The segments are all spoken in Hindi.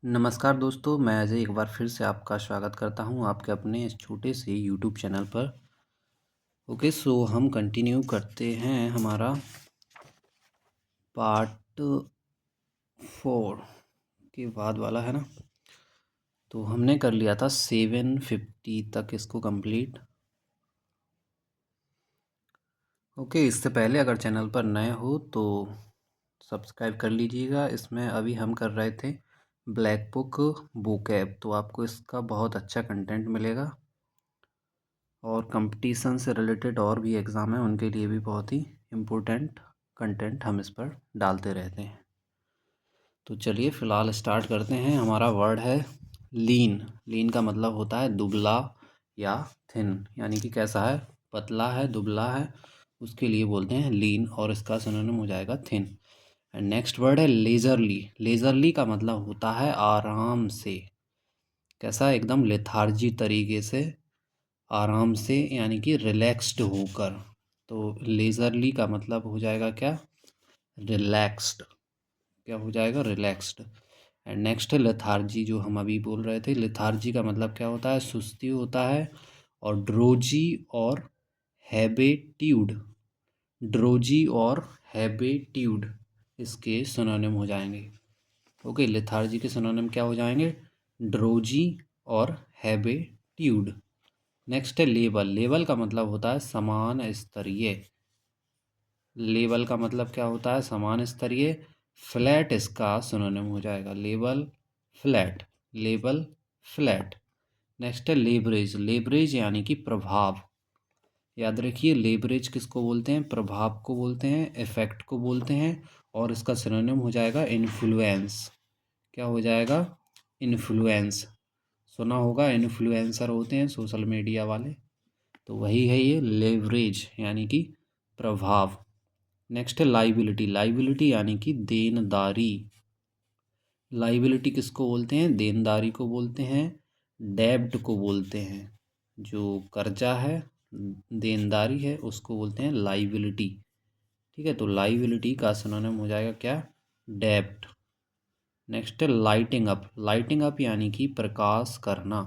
नमस्कार दोस्तों, मैं अजय एक बार फिर से आपका स्वागत करता हूं आपके अपने इस छोटे से यूट्यूब चैनल पर। ओके, सो हम कंटिन्यू करते हैं हमारा पार्ट 4 के बाद वाला है ना। तो हमने कर लिया था 750 तक इसको कंप्लीट। ओके, इससे पहले अगर चैनल पर नए हो तो सब्सक्राइब कर लीजिएगा। इसमें अभी हम कर रहे थे ब्लैक बुक vocab, तो आपको इसका बहुत अच्छा कंटेंट मिलेगा और कंपटीशन से रिलेटेड और भी एग्ज़ाम हैं उनके लिए भी बहुत ही इम्पोर्टेंट कंटेंट हम इस पर डालते रहते हैं। तो चलिए फ़िलहाल स्टार्ट करते हैं। हमारा वर्ड है लीन। लीन का मतलब होता है दुबला या थिन, यानी कि कैसा है, पतला है, दुबला है, उसके लिए बोलते हैं लीन और इसका सिनोनिम हो जाएगा थिन। एंड नेक्स्ट वर्ड है लेज़रली। लेज़रली का मतलब होता है आराम से, कैसा, एकदम लेथार्जी तरीके से, आराम से, यानी कि रिलैक्स्ड होकर। तो लेज़रली का मतलब हो जाएगा क्या, रिलैक्स्ड। क्या हो जाएगा, रिलैक्स्ड। एंड नेक्स्ट है लेथार्जी, जो हम अभी बोल रहे थे। लेथार्जी का मतलब क्या होता है, सुस्ती होता है। और ड्रोजी और हैबिट्यूड, ड्रोजी और हैबिट्यूड इसके सिनोनिम हो जाएंगे। ओके, लेथार्जी के सिनोनिम क्या हो जाएंगे, ड्रोजी और हैबिट्यूड। नेक्स्ट है लेवल। लेवल का मतलब होता है समान स्तरीय। लेवल का मतलब क्या होता है, समान स्तरीय। फ्लैट इसका सिनोनिम हो जाएगा, level flat, level flat. Next है लेवरेज। लेवरेज यानी कि प्रभाव। याद रखिए, लेवरेज किसको बोलते हैं, प्रभाव को बोलते हैं, इफेक्ट को बोलते हैं। और इसका सिनोनिम हो जाएगा इन्फ्लुएंस। क्या हो जाएगा, इन्फ्लुएंस। सुना होगा, इन्फ्लुएंसर होते हैं सोशल मीडिया वाले, तो वही है ये लेवरेज, यानी कि प्रभाव। नेक्स्ट है लाइबिलिटी। लाइबिलिटी यानी कि देनदारी। लाइबिलिटी किसको बोलते हैं, देनदारी को बोलते हैं, डेब्ट को बोलते हैं। जो कर्जा है, देनदारी है, उसको बोलते हैं लाइबिलिटी। ठीक है, तो लाइबिलिटी का सिनोनिम हो जाएगा क्या, डेब्ट। नेक्स्ट है लाइटिंग अप। लाइटिंग अप यानी कि प्रकाश करना।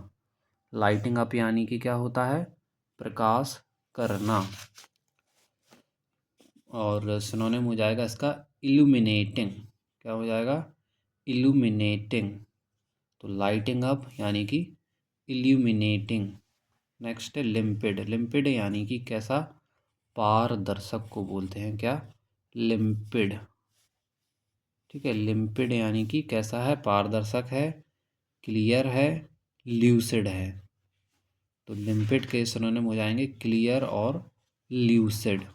लाइटिंग अप यानी कि क्या होता है, प्रकाश करना। और सिनोनिम हो जाएगा इसका इल्यूमिनेटिंग। क्या हो जाएगा, इल्यूमिनेटिंग। तो लाइटिंग अप यानी कि इल्यूमिनेटिंग। नेक्स्ट है लिम्पिड। लिम्पिड यानी कि कैसा, पारदर्शक को बोलते हैं क्या, लिम्पिड। ठीक है, लिम्पिड यानी कि कैसा है, पारदर्शक है, क्लियर है, ल्यूसिड है। तो लिम्पिड के सिनोनिम हो जाएंगे क्लियर और ल्यूसिड।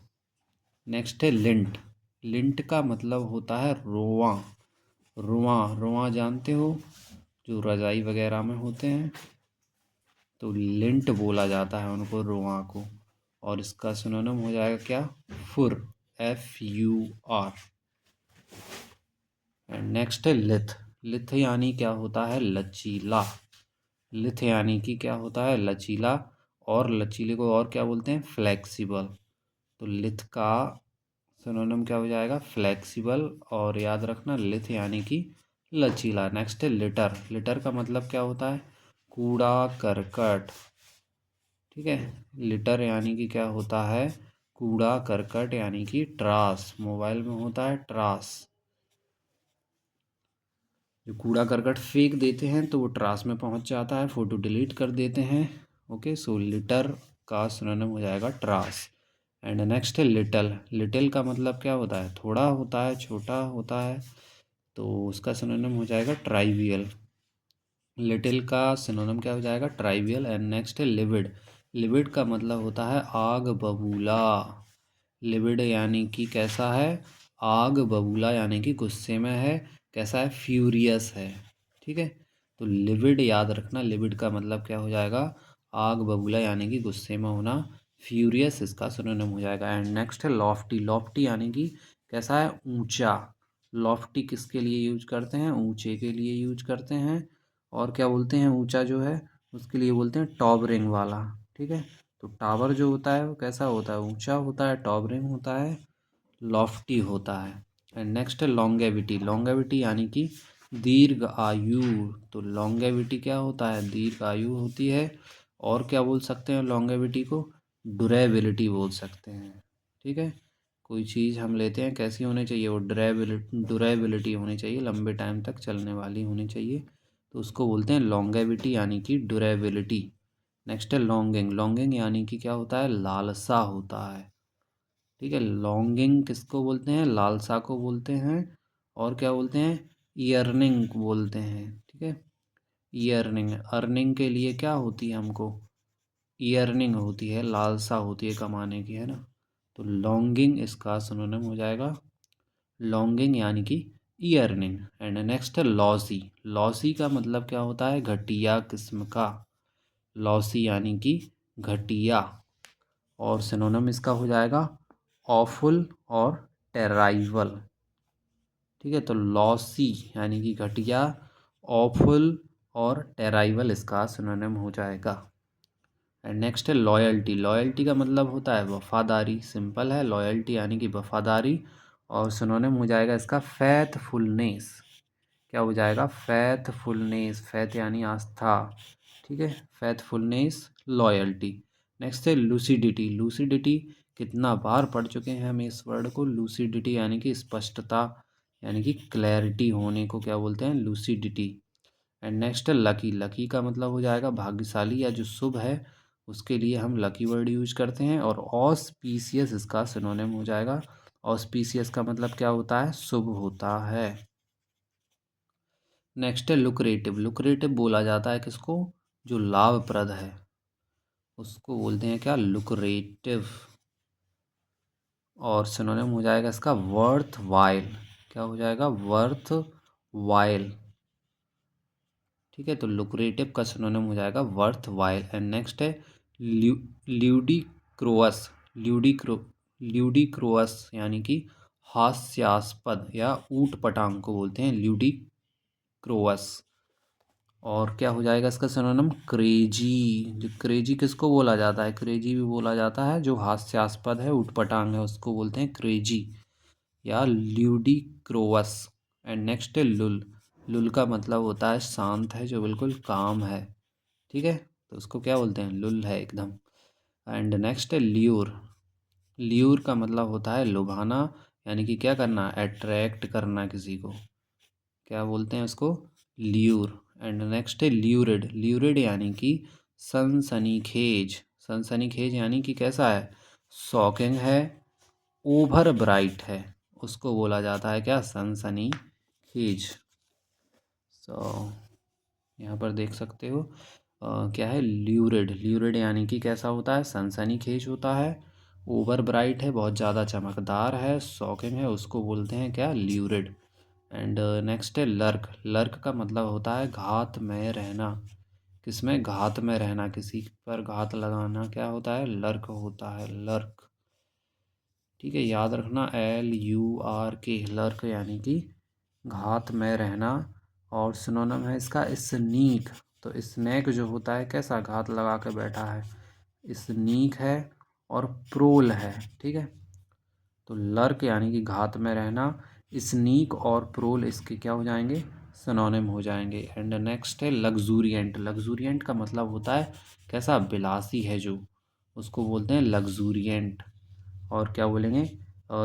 नेक्स्ट है लिंट। लिंट का मतलब होता है रोआ। रोआ, रोआ जानते हो, जो रजाई वगैरह में होते हैं, तो लिंट बोला जाता है उनको, रोआ को। और इसका सिनोनिम हो जाएगा क्या, फुर, FUR। एंड नेक्स्ट है लिथ। लिथ यानी क्या होता है, लचीला। लिथ यानी कि क्या होता है, लचीला। और लचीले को और क्या बोलते हैं, फ्लेक्सिबल। तो लिथ का सिनोनिम क्या हो जाएगा, फ्लेक्सिबल। और याद रखना, लिथ यानी कि लचीला। नेक्स्ट है लिटर। लिटर का मतलब क्या होता है, कूड़ा करकट। ठीक है, लिटर यानी कि क्या होता है, कूड़ा करकट, यानी कि ट्रास। मोबाइल में होता है ट्रास, जो कूड़ा करकट फेंक देते हैं तो वो ट्रास में पहुंच जाता है, फ़ोटो डिलीट कर देते हैं। ओके, सो लिटर का सिनोनिम हो जाएगा ट्रास। एंड नेक्स्ट है लिटल। लिटिल का मतलब क्या होता है, थोड़ा होता है, छोटा होता है, तो उसका सिनोनिम हो जाएगा ट्राइवियल। लिटिल का सिनोनिम क्या हो जाएगा, ट्राइवियल। एंड नेक्स्ट है लिविड। लिविड का मतलब होता है आग बबूला। लिविड यानी कि कैसा है, आग बबूला, यानी कि गुस्से में है, कैसा है, फ्यूरियस है। ठीक है, तो लिविड याद रखना, लिविड का मतलब क्या हो जाएगा, आग बबूला, यानी कि गुस्से में होना, फ्यूरियस इसका सिनोनिम हो जाएगा। एंड नेक्स्ट है लॉफ्टी। लॉफ्टी यानी कि कैसा है, ऊंचा। लॉफ्टी किसके लिए यूज करते हैं, ऊंचे के लिए यूज करते हैं। और क्या बोलते हैं, ऊंचा जो है उसके लिए बोलते हैं टॉवरिंग वाला। ठीक है, तो टावर जो होता है वो कैसा होता है, ऊंचा होता है, टॉवरिंग होता है, लॉफ्टी होता है। एंड नेक्स्ट है लॉन्गेविटी। लॉन्गेविटी यानी कि दीर्घ आयु। तो लॉन्गेविटी क्या होता है, दीर्घ आयु होती है। और क्या बोल सकते हैं लॉन्गेविटी को, ड्यूरेबिलिटी बोल सकते हैं। ठीक है, कोई चीज़ हम लेते हैं कैसी होनी चाहिए, वो ड्यूरेबिलिटी होनी चाहिए, लंबे टाइम तक चलने वाली होनी चाहिए, तो उसको बोलते हैं लॉन्गेविटी यानी कि ड्यूरेबिलिटी। नेक्स्ट है लॉन्गिंग। लॉन्गिंग यानी कि क्या होता है, लालसा होता है। ठीक है, लॉन्गिंग किसको बोलते हैं, लालसा को बोलते हैं। और क्या बोलते हैं, ईयरनिंग बोलते हैं। ठीक है, ईयरनिंग, अर्निंग के लिए क्या होती है हमको, ईयरनिंग होती है, लालसा होती है कमाने की, है ना। तो लॉन्गिंग इसका सिनोनिम हो जाएगा, लॉन्गिंग यानी कि ईयरनिंग। एंड नेक्स्ट है लॉसी। लॉसी का मतलब क्या होता है, घटिया किस्म का, लॉसी यानी कि घटिया। और सिनोनिम इसका हो जाएगा ऑफुल और टेराइवल। ठीक है, तो लॉसी यानी कि घटिया, ऑफुल और टेराइवल इसका सिनोनिम हो जाएगा। एंड नेक्स्ट है लॉयल्टी। लॉयल्टी का मतलब होता है वफादारी, सिंपल है, लॉयल्टी यानी कि वफादारी। और सिनोनिम हो जाएगा इसका फैथफुलनेस। क्या हो जाएगा, फैथफुलनेस, फैथ यानी आस्था। ठीक है, फैथफुलनेस, लॉयल्टी। नेक्स्ट है लूसिडिटी। लूसिडिटी कितना बार पढ़ चुके हैं हम इस वर्ड को, लूसिडिटी यानी कि स्पष्टता, यानी कि क्लैरिटी होने को क्या बोलते हैं, लूसिडिटी। एंड नेक्स्ट है लकी। लकी का मतलब हो जाएगा भाग्यशाली या जो शुभ है, उसके लिए हम लकी वर्ड यूज करते हैं। और ऑस्पीसियस इसका सिनोनिम हो जाएगा। ऑस्पीसियस का मतलब क्या होता है, शुभ होता है। नेक्स्ट है लुक्रेटिव। लुक्रेटिव बोला जाता है किसको, जो लाभप्रद है, उसको बोलते हैं क्या, लुक्रेटिव। और सिनोनिम हो जाएगा इसका वर्थ वाइल। क्या हो जाएगा, वर्थ वाइल। ठीक है, तो लुक्रेटिव का सिनोनिम हो जाएगा वर्थ वाइल। एंड नेक्स्ट है ल्यूडिक्रोअस। ल्यूडिक्रोअस यानी कि हास्यास्पद या ऊट पटांग को बोलते हैं ल्यूडिक्रोअस। और क्या हो जाएगा इसका सिनोनिम, क्रेजी। जो क्रेजी किसको बोला जाता है, क्रेजी भी बोला जाता है, जो हास्यास्पद है, ऊटपटांग है, उसको बोलते हैं क्रेजी या ल्यूडिक्रोवस। एंड नेक्स्ट है लुल। लुल का मतलब होता है शांत है, जो बिल्कुल काम है। ठीक है, तो उसको क्या बोलते हैं, लुल है एकदम। एंड नेक्स्ट है ल्यूर। ल्यूर का मतलब होता है लुभाना, यानी कि क्या करना, अट्रैक्ट करना किसी को, क्या बोलते हैं उसको, ल्यूर। एंड नेक्स्ट है ल्यूरिड। ल्यूरिड यानी कि सनसनीखेज। सनसनीखेज यानी कि कैसा है, शॉकिंग है, ओवर ब्राइट है, उसको बोला जाता है क्या, सनसनीखेज। सो यहाँ पर देख सकते हो क्या है, ल्यूरिड। ल्यूरिड यानी कि कैसा होता है, सनसनीखेज होता है, ओवर ब्राइट है, बहुत ज़्यादा चमकदार है, शॉकिंग है, उसको बोलते हैं क्या, ल्यूरिड। एंड नेक्स्ट है लर्क। लर्क का मतलब होता है घात में रहना, किसमें, घात में रहना, किसी पर घात लगाना, क्या होता है, लर्क होता है, लर्क। ठीक है, याद रखना, LURK, लर्क यानी कि घात में रहना। और सिनोनिम है इसका स्नीक। तो स्नेक जो होता है कैसा, घात लगा के बैठा है, स्नीक है। और प्रोल है। ठीक है, तो लर्क यानी कि घात में रहना, स्नीक और प्रोल इसके क्या हो जाएंगे, सिनोनिम हो जाएंगे। एंड नेक्स्ट है लग्जूरियंट। लग्जूरियंट का मतलब होता है कैसा, विलासी है जो, उसको बोलते हैं लग्जूरियंट। और क्या बोलेंगे,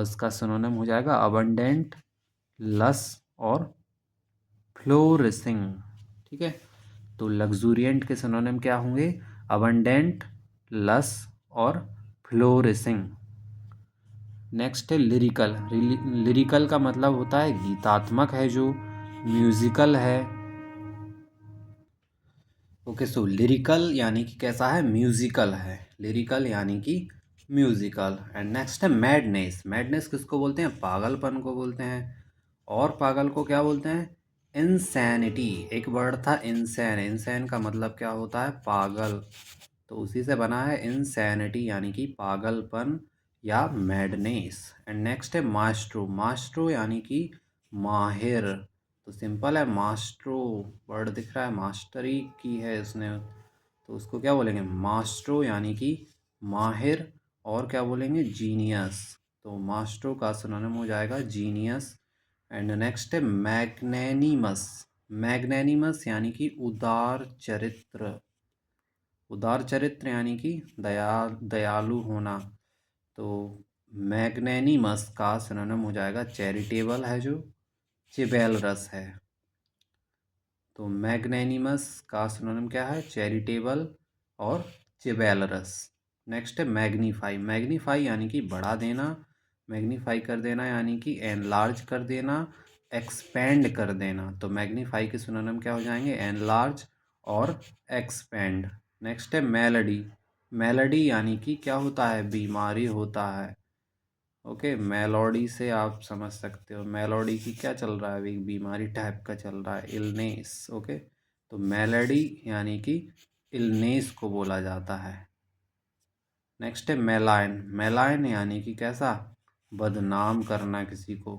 इसका सिनोनिम हो जाएगा अबंडेंट, लस और फ्लोरिसिंग। ठीक है, तो लग्जूरियंट के सिनोनिम क्या होंगे, अबंडेंट, लस और फ्लोरिसिंग। नेक्स्ट है लिरिकल। लिरिकल का मतलब होता है गीतात्मक है जो, म्यूजिकल है। ओके, सो लिरिकल यानी कि कैसा है, म्यूजिकल है, लिरिकल यानी कि म्यूजिकल। एंड नेक्स्ट है मैडनेस। मैडनेस किसको बोलते हैं, पागलपन को बोलते हैं। और पागल को क्या बोलते हैं, इंसैनिटी। एक वर्ड था इंसैन, इंसैन का मतलब क्या होता है, पागल, तो उसी से बना है इंसैनिटी यानी कि पागलपन या मैडनेस। एंड नेक्स्ट है मास्ट्रो। मास्ट्रो यानी कि माहिर, तो सिंपल है, मास्ट्रो, वर्ड दिख रहा है, मास्टरी की है इसने, तो उसको क्या बोलेंगे, मास्ट्रो यानी कि माहिर। और क्या बोलेंगे, जीनियस। तो मास्ट्रो का सिनोनिम हो जाएगा जीनियस। एंड नेक्स्ट है मैग्नेनिमस। मैग्नेनिमस यानी कि उदार चरित्र। उदार चरित्र यानी कि दयालु होना। तो मैग्नेनिमस का सिनोनिम हो जाएगा चैरिटेबल, है जो चिबेलरस है। तो मैग्नेनिमस का सिनोनिम क्या है? चैरिटेबल और चिबेलरस। नेक्स्ट है मैग्नीफाई। मैग्नीफाई यानी कि बढ़ा देना, मैग्नीफाई कर देना यानी कि एनलार्ज कर देना, एक्सपेंड कर देना। तो मैग्नीफाई के सिनोनिम क्या हो जाएंगे? एनलार्ज और एक्सपेंड। नेक्स्ट है मेलोडी। मेलोडी यानी कि क्या होता है? बीमारी होता है। ओके, मेलोडी से आप समझ सकते हो मेलोडी की क्या चल रहा है, एक बीमारी टाइप का चल रहा है, इलनेस। ओके, तो मेलोडी यानी कि इलनेस को बोला जाता है। नेक्स्ट है मेलाइन। मेलाइन यानी कि कैसा? बदनाम करना किसी को।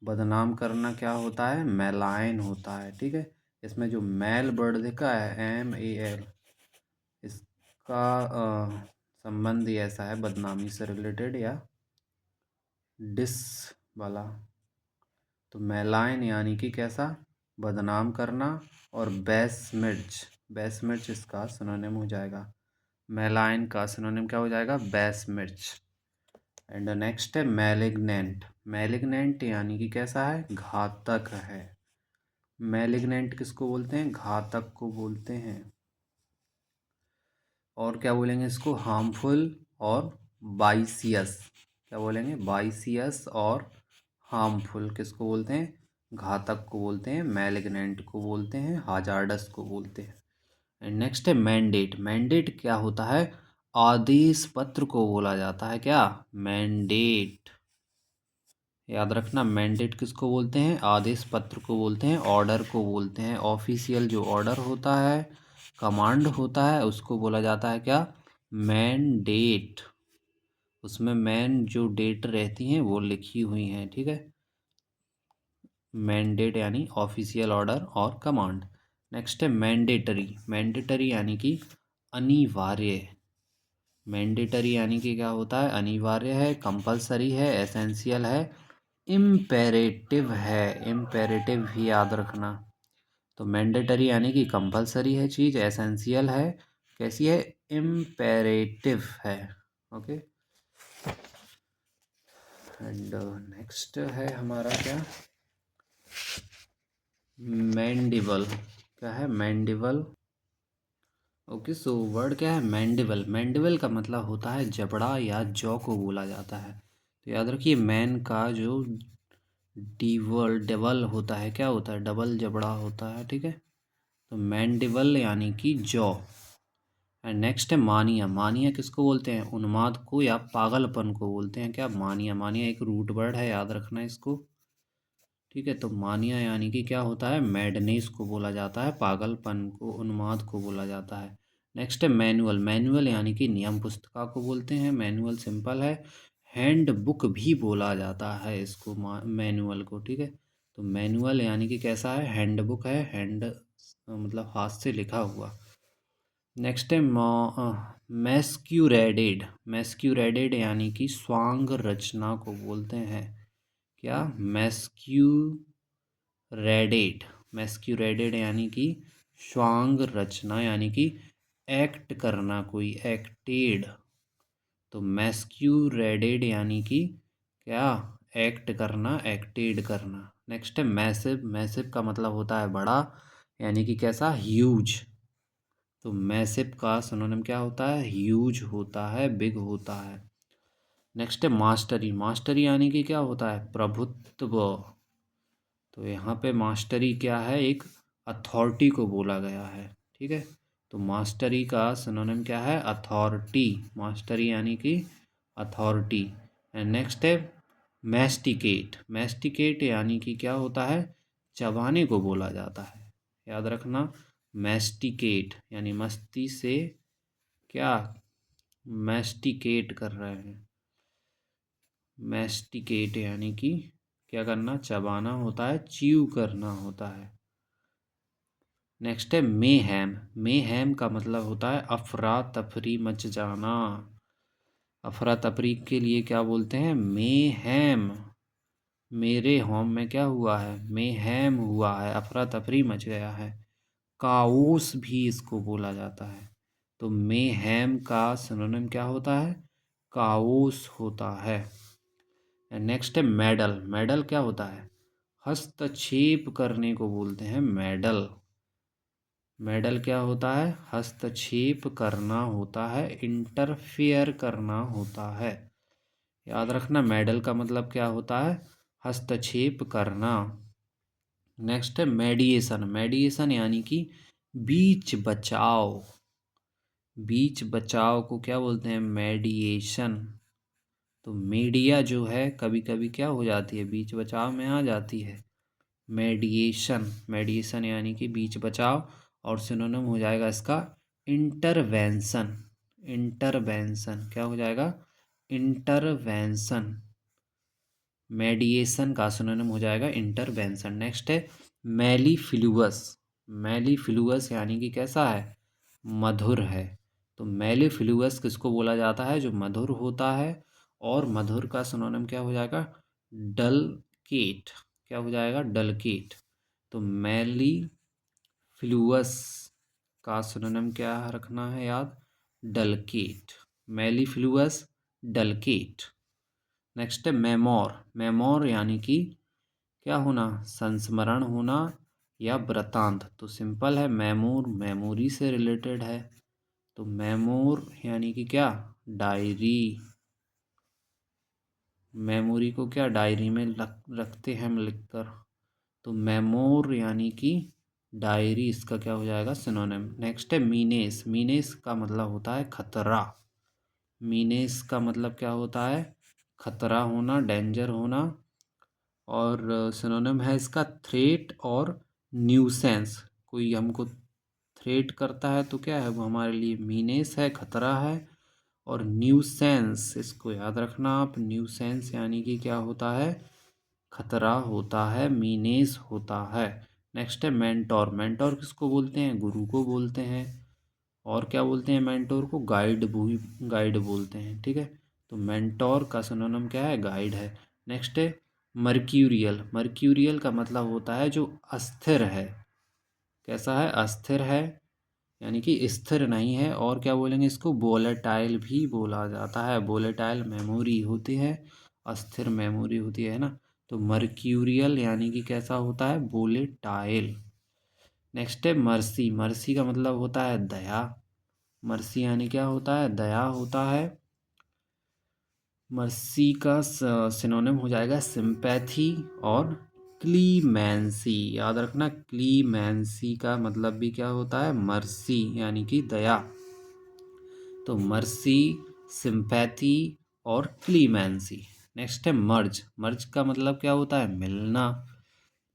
बदनाम करना क्या होता है? मेलाइन होता है। ठीक है, इसमें जो मेल वर्ड देखा है MAL, इसका संबंध ही ऐसा है, बदनामी से रिलेटेड या डिस वाला। तो मेलाइन यानी कि कैसा? बदनाम करना। और बेसमिर्च, बेसमिर्च इसका सिनोनिम हो जाएगा। मेलाइन का सिनोनिम क्या हो जाएगा? बेसमिर्च। एंड नेक्स्ट है मैलिग्नेंट। मैलिग्नेंट यानी कि कैसा है? घातक है। मैलिग्नेंट किसको बोलते हैं? घातक को बोलते हैं। और क्या बोलेंगे इसको? हार्मफुल और बाइसियस। क्या बोलेंगे? बाइसियस और हार्मफुल किसको बोलते हैं? घातक को बोलते हैं। मैलिग्नेंट को बोलते हैं। हाजार्डस को बोलते हैं। एंड नेक्स्ट है मैंडेट। मैंडेट क्या होता है? आदेश पत्र को बोला जाता है। क्या? मैंडेट। याद रखना, मैंडेट किसको बोलते हैं? आदेश पत्र को बोलते हैं, ऑर्डर को बोलते हैं। ऑफिशियल जो ऑर्डर होता है, कमांड होता है, उसको बोला जाता है क्या? मैंडेट। उसमें मैन जो डेट रहती हैं वो लिखी हुई हैं। ठीक है, मैंडेट यानी ऑफिशियल ऑर्डर और कमांड। नेक्स्ट है मैंडेटरी। मैंडेटरी यानी कि अनिवार्य। मैंडेटरी यानी कि क्या होता है? अनिवार्य है, कंपलसरी है, एसेंशियल है, इम्पेरेटिव है। इम्पेरेटिव भी याद रखना। तो मैंडेटरी यानी कि कंपलसरी है चीज़, एसेंशियल है, कैसी है? इम्पेरेटिव है। ओके, एंड नेक्स्ट है हमारा क्या? मैंडिबल। क्या है? मैंडिबल। ओके, सो वर्ड क्या है? मैंडिबल। मैंडिबल का मतलब होता है जबड़ा या जॉ को बोला जाता है। तो याद रखिए, मैन का जो डीवल डबल होता है, क्या होता है? डबल जबड़ा होता है। ठीक है, तो मैंडिबल यानी कि जॉ। एंड नेक्स्ट है मानिया। मानिया किसको बोलते हैं? उन्माद को या पागलपन को बोलते हैं। क्या? मानिया। मानिया एक रूट वर्ड है, याद रखना इसको। ठीक है, तो मानिया यानी कि क्या होता है? मैडनेस को बोला जाता है, पागलपन को, उन्माद को बोला जाता है। नेक्स्ट है मैनुअल। मैनुअल यानी कि नियम पुस्तिका को बोलते हैं। मैनुअल सिंपल है। हैंड बुक भी बोला जाता है इसको, मैनुअल को। ठीक है, तो मैनुअल यानी कि कैसा है? हैंड बुक है, हैंड मतलब हाथ से लिखा हुआ। नेक्स्ट है मैस्क्यूरेडेड। मैस्क्यूरेडेड यानी कि स्वांग रचना को बोलते हैं। क्या? मैस्क्यूरेडेड। मैस्क्यूरेडेड यानी कि स्वांग रचना, यानी कि एक्ट करना, कोई एक्टेड। तो मैस्क्यूरेडेड यानी कि क्या? एक्ट करना, एक्टेड करना। नेक्स्ट है मैसिव। मैसिव का मतलब होता है बड़ा, यानी कि कैसा? ह्यूज। तो मैसिव का सिनोनिम क्या होता है? ह्यूज होता है, बिग होता है। नेक्स्ट है मास्टरी। मास्टरी यानी कि क्या होता है? प्रभुत्व। तो यहाँ पे मास्टरी क्या है? एक अथॉरिटी को बोला गया है। ठीक है, तो मास्टरी का सिनोनिम क्या है? अथॉरिटी। मास्टरी यानी कि अथॉरिटी। एंड नेक्स्ट है मैस्टिकेट। मैस्टिकेट यानी कि क्या होता है? चबाने को बोला जाता है। याद रखना, मैस्टिकेट यानी मस्ती से क्या? मैस्टिकेट कर रहे हैं। मैस्टिकेट यानी कि क्या करना? चबाना होता है, च्यू करना होता है। नेक्स्ट है मेहैम। मेहैम का मतलब होता है अफरा तफरी, मच जाना। अफरा तफरी के लिए क्या बोलते हैं? मेहैम। मेरे होम में क्या हुआ है, मेहैम हुआ है, अफरा तफरी मच गया है। काओस भी इसको बोला जाता है। तो मेहैम का सिनोनिम क्या होता है, काओस होता है। नेक्स्ट है मेडल। मेडल क्या होता है, हस्तक्षेप करने को बोलते हैं मेडल। मेडल क्या होता है, हस्तक्षेप करना होता है, इंटरफेयर करना होता है। याद रखना मेडल का मतलब क्या होता है, हस्तक्षेप करना। नेक्स्ट है मेडिएशन। मेडिएशन यानी कि बीच बचाव। बीच बचाव को क्या बोलते हैं, मेडिएशन। तो मीडिया जो है कभी कभी क्या हो जाती है, बीच बचाव में आ जाती है। मेडिएशन, मेडिएशन यानी कि बीच बचाव। और सिनोनिम हो जाएगा इसका इंटरवेंशन। इंटरवेंशन क्या हो जाएगा, इंटरवेंशन। मेडिएशन का सिनोनिम हो जाएगा इंटरवेंशन। नेक्स्ट है मेलीफ्लुअस। मेलीफ्लुअस यानी कि कैसा है, मधुर है। तो मेलीफ्लुअस किसको बोला जाता है, जो मधुर होता है। और मधुर का सिनोनिम क्या हो जाएगा, डलकेट। क्या हो जाएगा, डलकेट। तो मेलीफ्लुअस का सिनोनिम क्या रखना है याद, डलकेट। मेलीफ्लुअस, डलकेट। नेक्स्ट है मेमोर। मेमोर यानी कि क्या होना, संस्मरण होना या वृतांत। तो सिंपल है, मेमोर मेमोरी से रिलेटेड है। तो मेमोर यानी कि क्या, डायरी। मेमोरी को क्या डायरी में रखते हैं हम लिखकर। तो मेमोर यानी कि डायरी, इसका क्या हो जाएगा सिनोनिम। नेक्स्ट है मीनेस। मीनेस का मतलब होता है खतरा। मीनेस का मतलब क्या होता है, खतरा होना, डेंजर होना। और सिनोनिम है इसका थ्रेट और न्यूसेंस। कोई हमको थ्रेट करता है तो क्या है वो हमारे लिए मीनेस है, खतरा है। और न्यूसेंस, इसको याद रखना आप, न्यूसेंस यानी कि क्या होता है, खतरा होता है, मीनेस होता है। नेक्स्ट है मेंटोर। मेंटोर किसको बोलते हैं, गुरु को बोलते हैं। और क्या बोलते हैं मेंटोर को, गाइड भी, गाइड बोलते हैं। ठीक है, तो मेंटोर का सिनोनिम क्या है, गाइड है। नेक्स्ट है मर्क्यूरियल। मर्क्यूरियल का मतलब होता है जो अस्थिर है। कैसा है, अस्थिर है, यानी कि स्थिर नहीं है। और क्या बोलेंगे इसको, वोलेटाइल भी बोला जाता है। वोलेटाइल मेमोरी होती है, अस्थिर मेमोरी होती है ना। तो मर्क्यूरियल यानी कि कैसा होता है, वोलेटाइल। नेक्स्ट है मर्सी। मर्सी का मतलब होता है दया। मर्सी यानी क्या होता है, दया होता है। मर्सी का सिनोनिम हो जाएगा सिंपैथी और क्लीमेंसी। याद रखना, क्लीमेंसी का मतलब भी क्या होता है, मर्सी यानी कि दया। तो मर्सी, सिंपैथी और क्लीमेंसी। नेक्स्ट है मर्ज। मर्ज का मतलब क्या होता है, मिलना।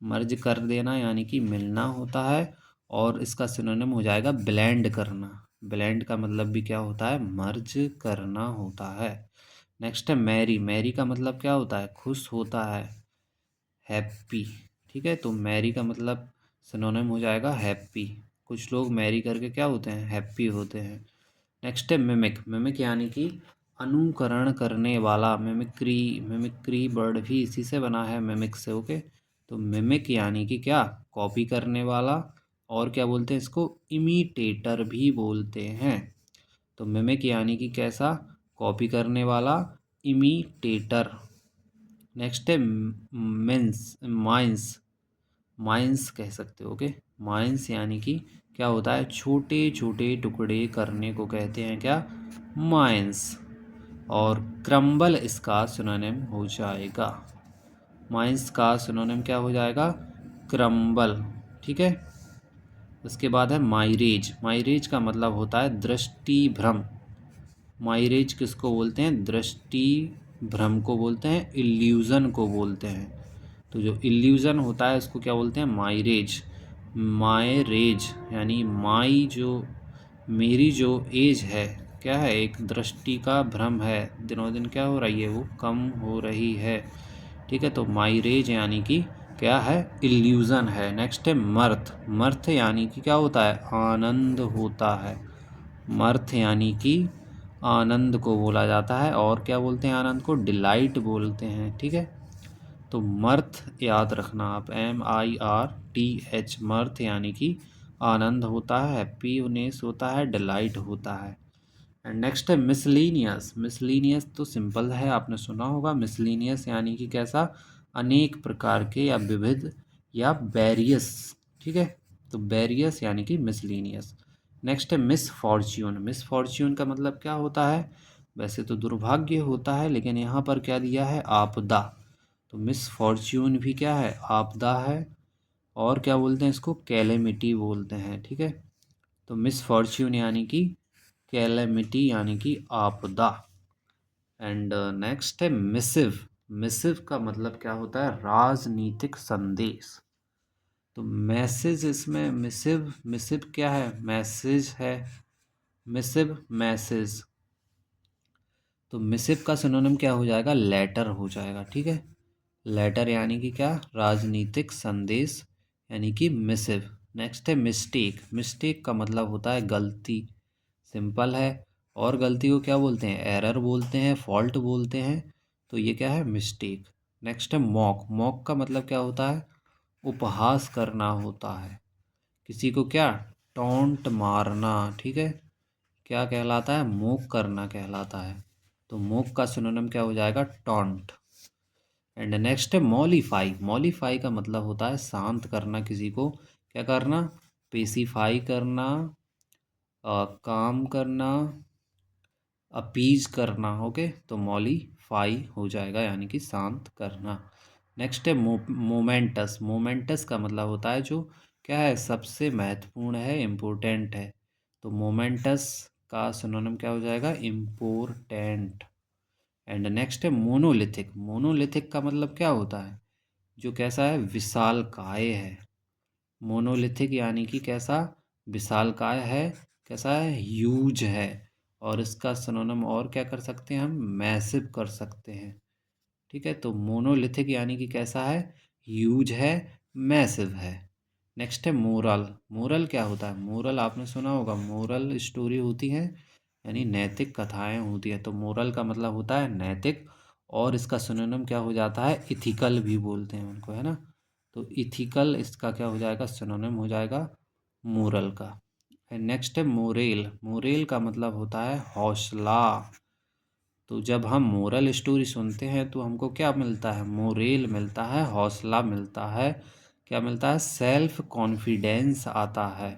मर्ज कर देना यानी कि मिलना होता है। और इसका सिनोनिम हो जाएगा ब्लेंड करना। ब्लेंड का मतलब भी क्या होता है, मर्ज करना होता है। नेक्स्ट है मैरी। मैरी का मतलब क्या होता है, खुश होता है, हैप्पी। ठीक है, तो मैरी का मतलब सिनोनिम हो जाएगा हैप्पी। कुछ लोग मैरी करके क्या होते हैं, हैप्पी होते हैं। नेक्स्ट है मिमिक। मिमिक यानी कि अनुकरण करने वाला, मिमिक्री। मिमिक्री वर्ड भी इसी से बना है, मिमिक से। ओके, तो मिमिक यानी कि क्या, कॉपी करने वाला। और क्या बोलते हैं इसको, इमिटेटर भी बोलते हैं। तो मिमिक यानी कि कैसा, कॉपी करने वाला, इमिटेटर। नेक्स्ट है मिन्स, माइंस। माइंस कह सकते हो। ओके, माइंस यानी कि क्या होता है, छोटे छोटे टुकड़े करने को कहते हैं क्या, माइंस। और क्रम्बल इसका सिनोनिम हो जाएगा। माइंस का सिनोनिम क्या हो जाएगा, क्रम्बल। ठीक है, उसके बाद है माइरेज। माइरेज का मतलब होता है दृष्टि भ्रम। माइरेज किसको बोलते हैं, दृष्टि भ्रम को बोलते हैं, इल्यूज़न को बोलते हैं। तो जो इल्यूज़न होता है उसको क्या बोलते हैं, माइरेज। माइरेज यानी माई, जो मेरी जो एज है, क्या है, एक दृष्टि का भ्रम है, दिनों दिन क्या हो रही है, वो कम हो रही है। ठीक है, तो माइरेज यानी कि क्या है, इल्यूज़न है। नेक्स्ट है मर्थ। मर्थ यानी कि क्या होता है, आनंद होता है। मर्थ यानी कि आनंद को बोला जाता है। और क्या बोलते हैं आनंद को, डिलाइट बोलते हैं। ठीक है, तो मर्थ याद रखना आप, MIRTH, मर्थ यानी कि आनंद होता है, हैप्पीनेस होता है, डिलाइट होता है। एंड नेक्स्ट है मिसलीनियस। मिसलीनियस तो सिंपल है, आपने सुना होगा। मिसलीनियस यानी कि कैसा, अनेक प्रकार के या विविध या वेरियस, ठीक है। तो वेरियस यानी कि मिसलीनियस। नेक्स्ट है मिस फॉर्च्यून। मिस फॉर्च्यून का मतलब क्या होता है, वैसे तो दुर्भाग्य होता है, लेकिन यहाँ पर क्या दिया है, आपदा। तो मिस फॉर्च्यून भी क्या है, आपदा है। और क्या बोलते हैं इसको, कैलेमिटी बोलते हैं, ठीक है। तो मिस फॉर्च्यून यानी कि कैलेमिटी यानी कि आपदा। एंड नेक्स्ट है मिसिव। मिसिव का मतलब क्या होता है, राजनीतिक संदेश। तो मैसेज, इसमें मिसिव, मिसिव क्या है, मैसेज है। Massive message. तो मिसिव का सिनोनिम क्या हो जाएगा, लेटर हो जाएगा, ठीक है। लेटर यानी कि क्या, राजनीतिक संदेश, यानी कि मिसिव। नेक्स्ट है मिस्टेक। मिस्टेक का मतलब होता है गलती, सिंपल है। और गलती को क्या बोलते हैं, एरर बोलते हैं, फॉल्ट बोलते हैं। तो ये क्या है, मिस्टेक। नेक्स्ट है मॉक। मॉक का मतलब क्या होता है, उपहास करना होता है, किसी को क्या, टॉन्ट मारना, ठीक है। क्या कहलाता है, मोक करना कहलाता है। तो मोक का सिनोनिम क्या हो जाएगा, टॉन्ट। एंड नेक्स्ट है मॉलिफाई। मॉलिफाई का मतलब होता है शांत करना, किसी को क्या करना, पेसिफाई करना, काम करना, अपीज करना, ओके। तो मॉलिफाई हो जाएगा, यानी कि शांत करना। नेक्स्ट है मोमेंटस। मोमेंटस का मतलब होता है जो क्या है, सबसे महत्वपूर्ण है, इम्पोर्टेंट है। तो मोमेंटस का सिनोनिम क्या हो जाएगा, इम्पोर्टेंट। एंड नेक्स्ट है मोनोलिथिक। मोनोलिथिक का मतलब क्या होता है, जो कैसा है, विशालकाय है। मोनोलिथिक यानी कि कैसा, विशालकाय है, कैसा है, ह्यूज है। और इसका सिनोनिम और क्या कर सकते हैं हम, मैसिव कर सकते हैं, ठीक है। तो मोनोलिथिक यानी कि कैसा है, ह्यूज है, मैसिव है। नेक्स्ट है मोरल। मोरल क्या होता है, मोरल आपने सुना होगा, मोरल स्टोरी होती है, यानी नैतिक कथाएं होती हैं। तो मोरल का मतलब होता है नैतिक। और इसका सिनोनिम क्या हो जाता है, इथिकल भी बोलते हैं उनको, है ना। तो इथिकल इसका क्या हो जाएगा, सिनोनिम हो जाएगा मोरल का। नेक्स्ट है मोरेल। मोरेल का मतलब होता है हौसला। तो जब हम मोरल स्टोरी सुनते हैं तो हमको क्या मिलता है, मोरेल मिलता है, हौसला मिलता है, क्या मिलता है, सेल्फ कॉन्फिडेंस आता है,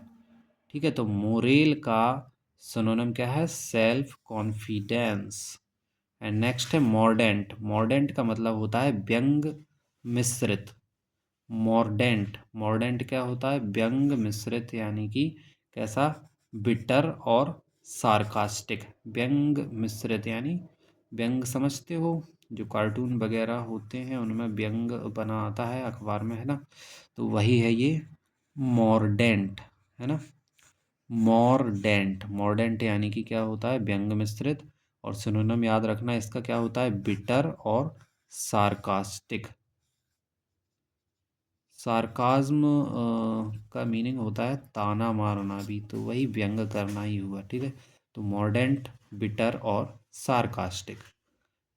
ठीक है। तो मोरेल का सिनोनिम क्या है, सेल्फ कॉन्फिडेंस। एंड नेक्स्ट है मॉर्डेंट। मॉर्डेंट का मतलब होता है व्यंग मिश्रित। मॉर्डेंट, मॉर्डेंट क्या होता है, व्यंग मिश्रित, यानी कि कैसा, बिटर और सार्कास्टिक। व्यंग मिश्रित यानी, व्यंग समझते हो, जो कार्टून वगैरह होते हैं उनमें व्यंग बना आता है अखबार में, है ना। तो वही है ये मॉर्डेंट, है ना। मॉर्डेंट, मॉर्डेंट यानी कि क्या होता है, व्यंग मिश्रित। और सिनोनिम याद रखना इसका क्या होता है, बिटर और सार्कास्टिक। सार्काज्म का मीनिंग होता है ताना मारना भी, तो वही व्यंग करना ही हुआ, ठीक है। तो मॉर्डेंट, बिटर और सार्कास्टिक।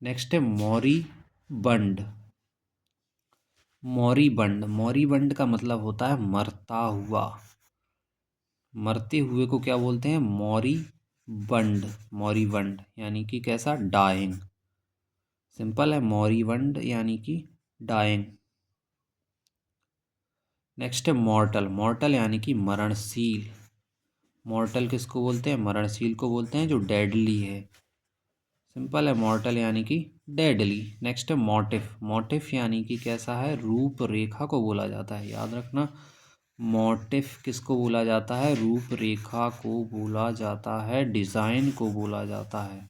नेक्स्ट है मौरी बंड। मौरीबंड, मौरीबंड का मतलब होता है मरता हुआ। मरते हुए को क्या बोलते हैं, मौरी बंड। मौरीबंड यानी कि कैसा, डाइंग। सिंपल है, मौरीबंड यानी कि डाइंग। नेक्स्ट है मॉर्टल। मॉर्टल यानी कि मरणशील। मॉर्टल किसको बोलते हैं, मरणशील को बोलते हैं, जो डेडली है। सिंपल है, मॉर्टल यानी कि डेडली। नेक्स्ट है मोटिफ। मोटिफ यानी कि कैसा है, रूपरेखा को बोला जाता है, याद रखना। मोटिफ किसको बोला जाता है, रूपरेखा को बोला जाता है, डिज़ाइन को बोला जाता है।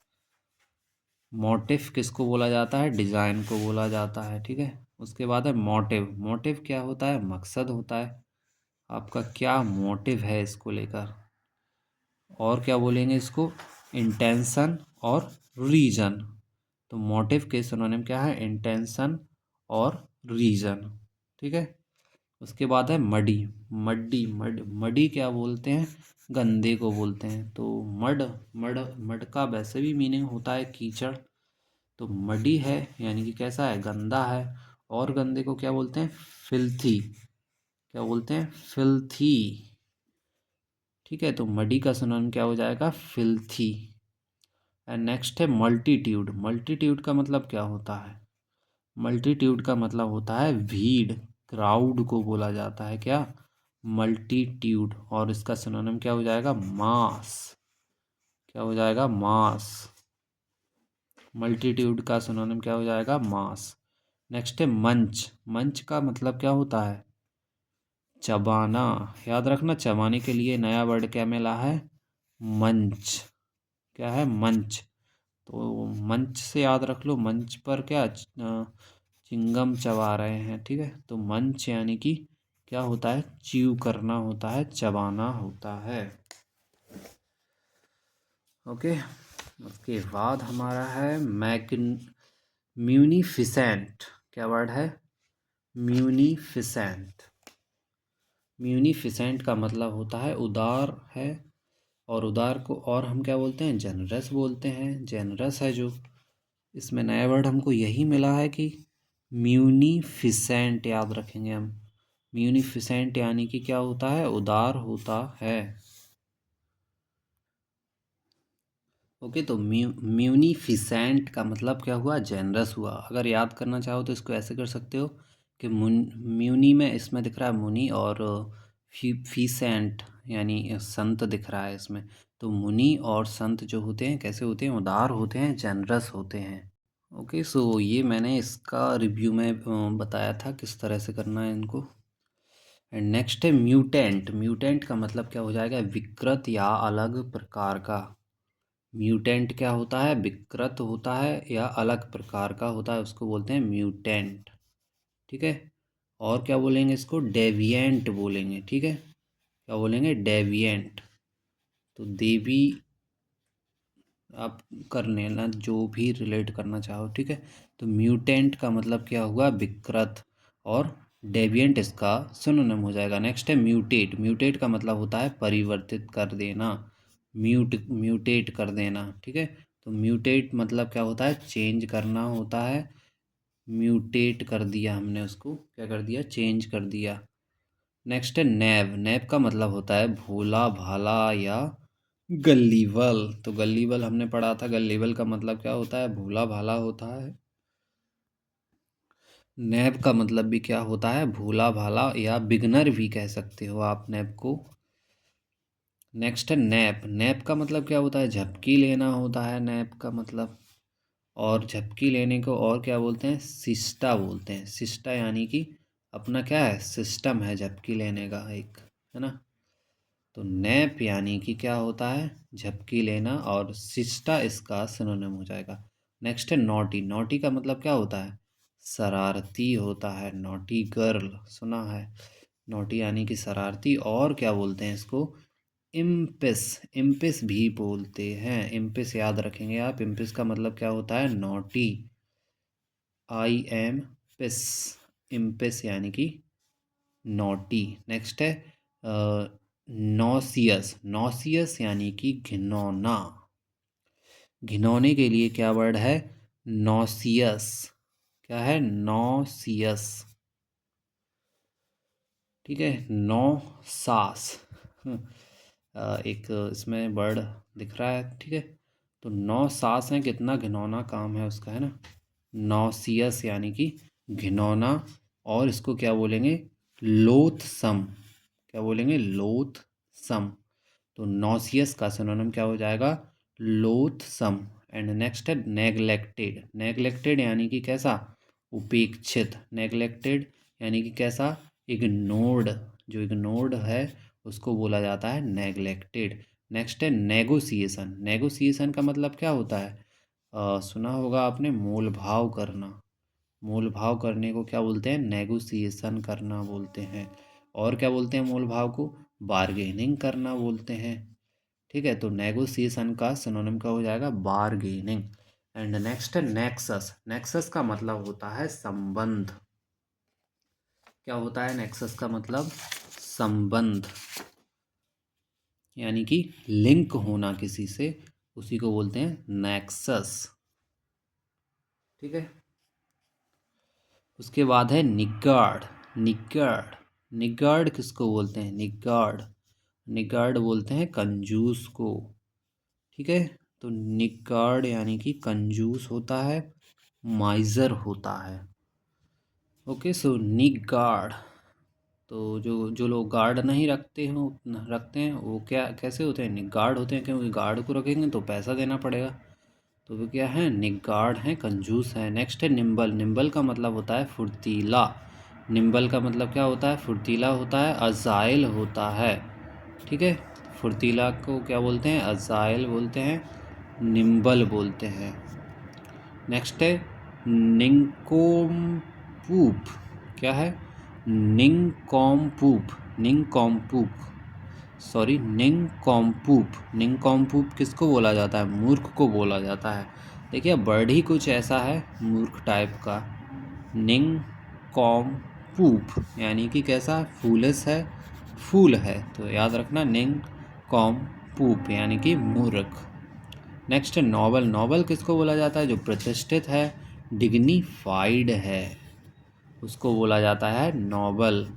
मोटिफ किसको बोला जाता है, डिज़ाइन को बोला जाता है, ठीक है। उसके बाद है मोटिव। मोटिव क्या होता है, मकसद होता है, आपका क्या मोटिव है इसको लेकर। और क्या बोलेंगे इसको, इंटेंशन और रीज़न। तो मोटिव के सिनोनिम क्या है, इंटेंशन और रीज़न, ठीक है। उसके बाद है मडी। मड्डी, मडी क्या बोलते हैं, गंदे को बोलते हैं। तो मड, मड का वैसे भी मीनिंग होता है कीचड़। तो मडी है यानी कि कैसा है, गंदा है। और गंदे को क्या बोलते हैं? फिल्थी। क्या बोलते हैं? फिल्थी। ठीक है, तो मडी का सिनोनिम क्या हो जाएगा? फिल्थी। एंड नेक्स्ट है मल्टीट्यूड। मल्टीट्यूड का मतलब क्या होता है? मल्टीट्यूड का मतलब होता है भीड़, क्राउड को बोला जाता है क्या? मल्टीट्यूड। और इसका सिनोनिम क्या हो जाएगा? मास। क्या हो जाएगा? मास। मल्टीट्यूड का सिनोनिम क्या हो जाएगा? मास। नेक्स्ट है मंच। मंच का मतलब क्या होता है? चबाना। याद रखना, चबाने के लिए नया वर्ड क्या मिला है? मंच। क्या है? मंच। तो मंच से याद रख लो, मंच पर क्या चिंगम चबा रहे हैं। ठीक है, तो मंच यानी कि क्या होता है? च्यू करना होता है, चबाना होता है। ओके, उसके बाद हमारा है म्यूनिफिसेंट। क्या वर्ड है? म्यूनिफिसेंट। म्यूनिफिसेंट का मतलब होता है उदार है। और उदार को और हम क्या बोलते हैं? जनरस बोलते हैं। जनरस है जो, इसमें नया वर्ड हमको यही मिला है कि म्यूनिफिसेंट। याद रखेंगे हम, म्यूनिफिसेंट यानी कि क्या होता है? उदार होता है। ओके, तो म्यूनिफिसेंट का मतलब क्या हुआ? जेनरस हुआ। अगर याद करना चाहो तो इसको ऐसे कर सकते हो कि म्यूनी में इसमें दिख रहा है मुनि, और फीसेंट यानी संत दिख रहा है इसमें। तो मुनि और संत जो होते हैं कैसे होते हैं? उदार होते हैं, जेनरस होते हैं। ओके, सो ये मैंने इसका रिव्यू में बताया था किस तरह से करना है इनको। एंड नेक्स्ट है म्यूटेंट। म्यूटेंट का मतलब क्या हो जाएगा? विकृत या अलग प्रकार का। म्यूटेंट क्या होता है? विकृत होता है या अलग प्रकार का होता है, उसको बोलते हैं म्यूटेंट। ठीक है, और क्या बोलेंगे इसको? डेविएंट बोलेंगे। ठीक है, क्या बोलेंगे? डेविएंट। तो देवी आप कर लेना जो भी रिलेट करना चाहो। ठीक है, तो म्यूटेंट का मतलब क्या हुआ? विकृत। और डेविएंट इसका सिनोनिम हो जाएगा। नेक्स्ट है म्यूटेट। म्यूटेट का मतलब होता है परिवर्तित कर देना, म्यूटेट कर देना। ठीक है, तो म्यूटेट मतलब क्या होता है? चेंज करना होता है। म्यूटेट कर दिया हमने उसको, क्या कर दिया? चेंज कर दिया। नेक्स्ट है नैव। नैव का मतलब होता है भोला भाला या गल्लीवल। तो गल्लीवल हमने पढ़ा था, गल्लीवल का मतलब क्या होता है? भोला भाला होता है। नैब का मतलब भी क्या होता है? भोला भाला या बिगनर भी कह सकते हो आप नैब को। नेक्स्ट है नैप। नैप का मतलब क्या होता है? झपकी लेना होता है नैप का मतलब। और झपकी लेने को और क्या बोलते हैं? सिस्टा बोलते हैं। सिस्टा यानी कि अपना क्या है? सिस्टम है झपकी लेने का एक, है ना। तो नैप यानी कि क्या होता है? झपकी लेना, और सिस्टा इसका सिनोनिम हो जाएगा। नेक्स्ट है नॉटी। नॉटी का मतलब क्या होता है? शरारती होता है। नॉटी गर्ल सुना है। नॉटी यानी कि शरारती। और क्या बोलते हैं इसको? इम्पिस। इम्पिस भी बोलते हैं। इम्पिस याद रखेंगे आप। इम्पिस का मतलब क्या होता है? नॉटी। आई एम पिस। इम्पिस यानी कि नॉटी। नेक्स्ट है नॉसियस। नॉसियस यानी कि घिनौना। घिनौने के लिए क्या वर्ड है? नॉसियस। क्या है? नॉसियस। ठीक है, नौ सास। एक इसमें वर्ड दिख रहा है। ठीक है, तो नौ सास है, कितना घिनौना काम है उसका, है ना। नॉसियस यानी कि घिनौना। और इसको क्या बोलेंगे? लोथसम। क्या बोलेंगे? लोथसम। तो नॉसियस का सिनोनिम क्या हो जाएगा? लोथसम। एंड नेक्स्ट है नेग्लेक्टेड। नेग्लेक्टेड यानी कि कैसा? उपेक्षित। नेग्लेक्टेड यानी कि कैसा? इग्नोर्ड। जो इग्नोर्ड है उसको बोला जाता है नेग्लेक्टेड। नेक्स्ट है नेगोशिएशन। नेगोशिएशन का मतलब क्या होता है? सुना होगा आपने, मोल भाव करना। मोल भाव करने को क्या बोलते हैं? नेगोशिएशन करना बोलते हैं। और क्या बोलते हैं मोल भाव को? बार्गेनिंग करना बोलते हैं। ठीक है, तो नेगोशिएशन का सिनोनिम क्या हो जाएगा? बार्गेनिंग। एंड नेक्स्ट है नेक्सस। नेक्सस का मतलब होता है संबंध। क्या होता है नेक्सस का मतलब? संबंध, यानी कि लिंक होना किसी से, उसी को बोलते हैं नेक्सस। ठीक है, उसके बाद है निगार्ड। निगार्ड, निगार्ड किसको बोलते हैं? निगार्ड, निगार्ड बोलते हैं कंजूस को। ठीक है, तो निगार्ड यानी कि कंजूस होता है, माइजर होता है। ओके, सो निगार्ड। तो जो जो लोग गार्ड नहीं रखते हैं वो क्या कैसे होते हैं? निगार्ड होते हैं, क्योंकि गार्ड को रखेंगे तो पैसा देना पड़ेगा। तो वो क्या है? निगार्ड हैं, कंजूस है। नेक्स्ट है निम्बल। निम्बल का मतलब होता है फुर्तीला। निम्बल का मतलब क्या होता है? फुर्तीला होता है, अजाइल होता है। ठीक है, फुर्तीला को क्या बोलते हैं? अजाइल बोलते हैं, निम्बल बोलते हैं। नेक्स्ट है निंकोम्पूप। क्या है? निंकोम्पूप, निंकोम्पूप, सॉरी निंकोम्पूप। निंकोम्पूप किसको बोला जाता है? मूर्ख को बोला जाता है। देखिए वर्ड ही कुछ ऐसा है मूर्ख टाइप का। निंकोम्पूप यानी कि कैसा? फूलिश है, फूल है। तो याद रखना निंकोम्पूप यानी कि मूर्ख। नेक्स्ट है नॉबल। नॉबल किसको बोला जाता है? जो प्रतिष्ठित है, डिग्निफाइड है, उसको बोला जाता है नॉबल।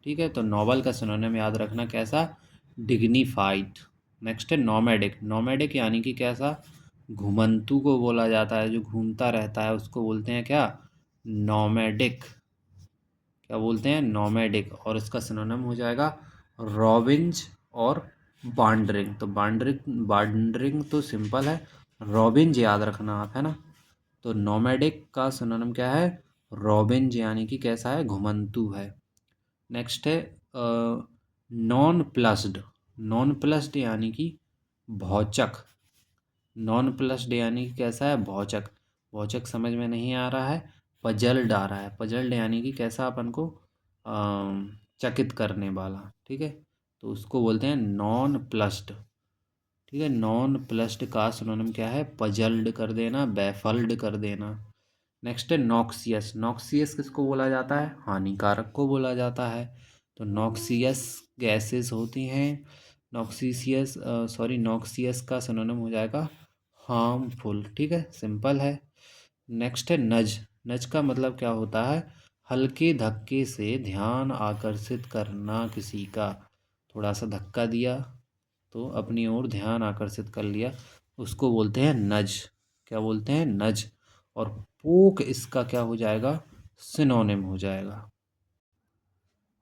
ठीक है, तो नॉबल का सिनोनिम याद रखना कैसा? डिग्निफाइड। नेक्स्ट है नॉमेडिक। नॉमेडिक यानी कि कैसा? घुमंतू को बोला जाता है, जो घूमता रहता है उसको बोलते हैं क्या? नॉमेडिक। क्या बोलते हैं? नॉमेडिक। और इसका सिनोनिम हो जाएगा रॉबिंज और बांडरिंग। तो बांडरिंग, बांडरिंग तो सिंपल है, रॉबिंज याद रखना आप, है ना। तो नोमैडिक का सिनोनिम क्या है? रॉबिंज यानी कि कैसा है? घुमंतू है। नेक्स्ट है नॉन प्लस्ड। नॉन प्लस्ड यानी कि भौचक। नॉन प्लस्ड यानी कि कैसा है? भौचक। भौचक समझ में नहीं आ रहा है, पजल्ड आ रहा है। पजल्ड यानी कि कैसा? अपन को चकित करने वाला। ठीक है, तो उसको बोलते हैं नॉन प्लस्ड। ठीक है, नॉन प्लस्ड का सिनोनिम क्या है? पजल्ड कर देना, बैफल्ड कर देना। नेक्स्ट है नॉक्सियस। नॉक्सियस किसको बोला जाता है? हानिकारक को बोला जाता है। तो नॉक्सियस गैसेस होती हैं। नॉक्सियस सॉरी नॉक्सियस का सिनोनिम हो जाएगा हार्मफुल। ठीक है, सिंपल है। नेक्स्ट है नज। नज का मतलब क्या होता है? हल्के धक्के से ध्यान आकर्षित करना किसी का। थोड़ा सा धक्का दिया तो अपनी ओर ध्यान आकर्षित कर लिया, उसको बोलते हैं नज। क्या बोलते हैं? नज। और पोक इसका क्या हो जाएगा? सिनोनिम हो जाएगा।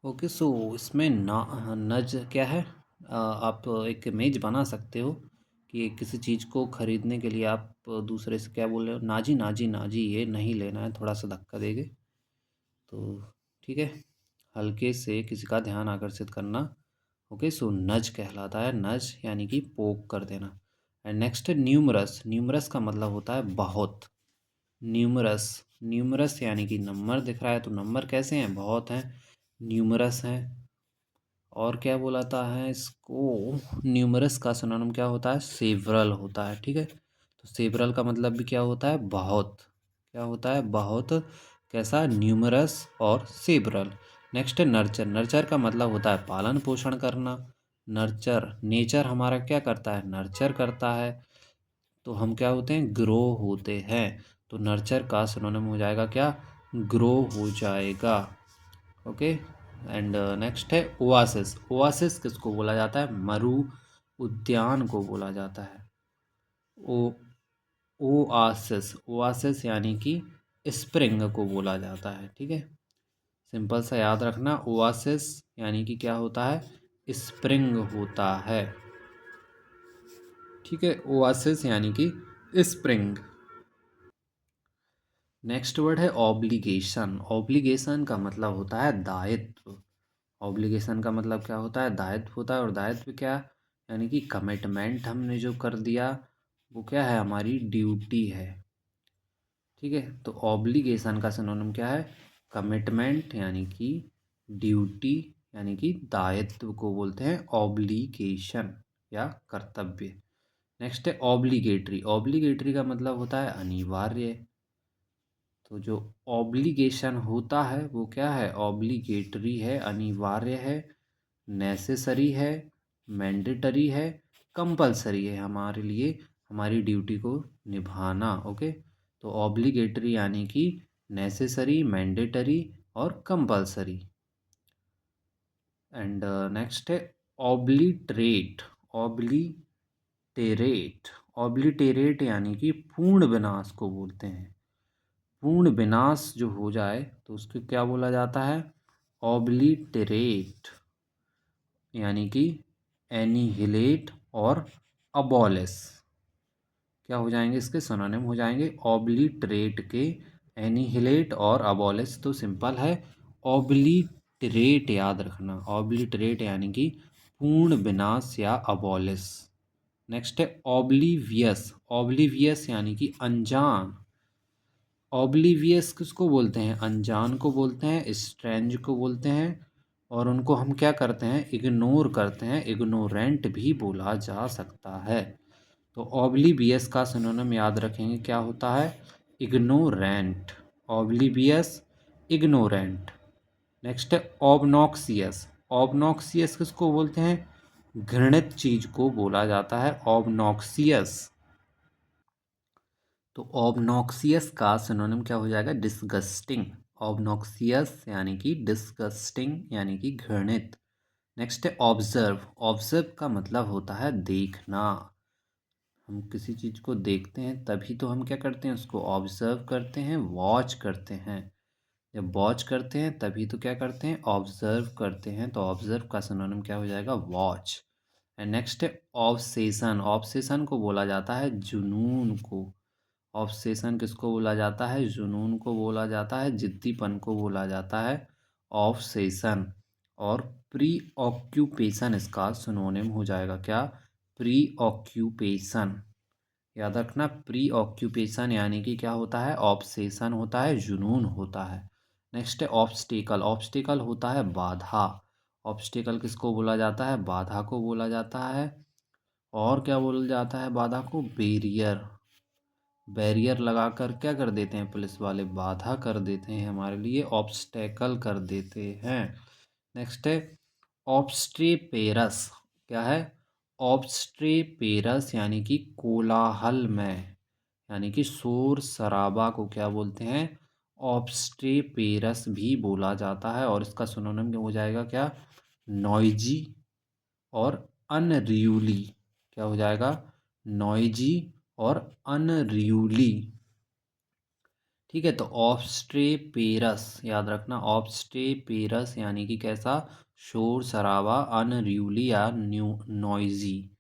ओके, सो इसमें ना नज क्या है? आप एक इमेज बना सकते हो कि किसी चीज़ को खरीदने के लिए आप दूसरे से क्या बोल रहे हो? नाजी नाजी नाजी, ये नहीं लेना है, थोड़ा सा धक्का देंगे तो। ठीक है, हल्के से किसी का ध्यान आकर्षित करना। ओके, सो नज कहलाता है, नज यानी कि पोक कर देना। एंड नेक्स्ट है न्यूमरस। न्यूमरस का मतलब होता है बहुत। न्यूमरस, न्यूमरस यानी कि नंबर दिख रहा है तो नंबर कैसे हैं? बहुत हैं, न्यूमरस हैं। और क्या बोलाता है इसको? न्यूमरस का सिनोनिम क्या होता है? सेवरल होता है। ठीक है, तो सेवरल का मतलब भी क्या होता है? बहुत। क्या होता है? बहुत। कैसा? न्यूमरस और सेवरल। नेक्स्ट है नर्चर। नर्चर का मतलब होता है पालन पोषण करना। नर्चर, नेचर हमारा क्या करता है? नर्चर करता है। तो हम क्या होते हैं? ग्रो होते हैं। तो नर्चर का सिनोनिम हो जाएगा क्या? ग्रो हो जाएगा। ओके, एंड नेक्स्ट है ओआसिस। ओआसिस किसको बोला जाता है? मरु उद्यान को बोला जाता है। ओ ओआसिस, ओआसिस यानी कि स्प्रिंग को बोला जाता है। ठीक है, सिंपल सा याद रखना, ओआसिस यानी कि क्या होता है? स्प्रिंग होता है। ठीक है, ओआसिस यानी कि स्प्रिंग। नेक्स्ट वर्ड है ऑब्लिगेशन। ऑब्लिगेशन का मतलब होता है दायित्व। ऑब्लिगेशन का मतलब क्या होता है? दायित्व होता है। और दायित्व क्या? यानी कि कमिटमेंट हमने जो कर दिया वो क्या है? हमारी ड्यूटी है। ठीक है, तो ऑब्लिगेशन का सिनोनिम क्या है? कमिटमेंट यानी कि ड्यूटी, यानी कि दायित्व को बोलते हैं ऑब्लिगेशन या कर्तव्य। नेक्स्ट है ऑब्लिगेटरी। ऑब्लिगेटरी का मतलब होता है अनिवार्य। तो जो ऑब्लिगेशन होता है वो क्या है? ऑब्लिगेटरी है, अनिवार्य है, नेसेसरी है, मैंडेटरी है, कंपलसरी है हमारे लिए, हमारी ड्यूटी को निभाना। ओके, तो ऑब्लिगेटरी यानी कि नेसेसरी, मैंडेटरी और कंपल्सरी। एंड नेक्स्ट है ऑब्लिटरेट। ऑब्लिटेरेट। ऑब्लिटेरेट यानी कि पूर्ण विनाश को बोलते हैं। पूर्ण विनाश जो हो जाए तो उसको क्या बोला जाता है? ऑब्लिटरेट। यानी कि एनिहिलेट और अबॉलिश क्या हो जाएंगे? इसके सिनोनिम हो जाएंगे। ऑब्लिटरेट के एनिहिलेट और अबॉलिश तो सिंपल है। ऑब्लिटरेट याद रखना, ऑब्लिटरेट यानी कि पूर्ण विनाश या अबॉलिश। नेक्स्ट है ऑब्लीवियस। ऑब्लीवियस यानी कि अनजान। ऑब्लीवियस किसको बोलते हैं? अनजान को बोलते हैं, स्ट्रेंज को बोलते हैं, और उनको हम क्या करते हैं? इग्नोर करते हैं, इग्नोरेंट भी बोला जा सकता है। तो ऑब्लीवियस का सिनोनिम याद रखेंगे, क्या होता है? इग्नोरेंट। Oblivious, ignorant. नेक्स्ट है ऑबनॉक्सियस। ऑबनॉक्सियस किसको बोलते हैं? घृणित चीज को बोला जाता है ऑबनॉक्सियस। तो ऑबनॉक्सियस का सिनोनिम क्या हो जाएगा? डिसगस्टिंग। ऑबनॉक्सियस यानी कि डिसगस्टिंग यानी कि घृणित। नेक्स्ट है ऑब्जर्व। ऑब्जर्व का मतलब होता है देखना। हम किसी चीज़ को देखते हैं तभी तो हम क्या करते हैं? उसको ऑब्जर्व करते हैं, वॉच करते हैं। जब वॉच करते हैं तभी तो क्या करते हैं? ऑब्जर्व करते हैं। तो ऑब्जर्व का सिनोनिम क्या हो जाएगा? वॉच। एंड नेक्स्ट है ऑब्सेशन। ऑब्सेशन को बोला जाता है जुनून को। ऑब्सेशन किसको बोला जाता है? जुनून को बोला जाता है, जिद्दीपन को बोला जाता है ऑब्सेशन। और प्री ऑक्यूपेशन इसका सिनोनिम हो जाएगा क्या? Pre occupation. याद रखना, प्री ऑक्यूपेशन यानी कि क्या होता है? ऑब्सेशन होता है, जुनून होता है। नेक्स्ट है ऑब्स्टेकल। ऑब्स्टेकल होता है बाधा। ऑब्स्टेकल किसको बोला जाता है? बाधा को बोला जाता है। और क्या बोला जाता है बाधा को? बैरियर। बैरियर लगाकर क्या कर देते हैं पुलिस वाले? बाधा कर देते हैं हमारे लिए, ऑब्स्टेकल कर देते हैं। नेक्स्ट है ऑब्स्ट्रेपेरस। क्या है? ऑब्स्ट्रेपेरस यानी कि कोलाहल में, यानी कि शोर शराबा को क्या बोलते हैं? ऑब्स्ट्रेपेरस भी बोला जाता है। और इसका सिनोनिम हो जाएगा क्या? नॉइजी और अनरियूली। क्या हो जाएगा? नॉइजी और अनरियूली। ठीक है, तो ऑब्स्ट्रेपेरस याद रखना, ऑब्स्ट्रेपेरस यानी कि कैसा? शोर शराबा, अनरियूली या नॉइजी।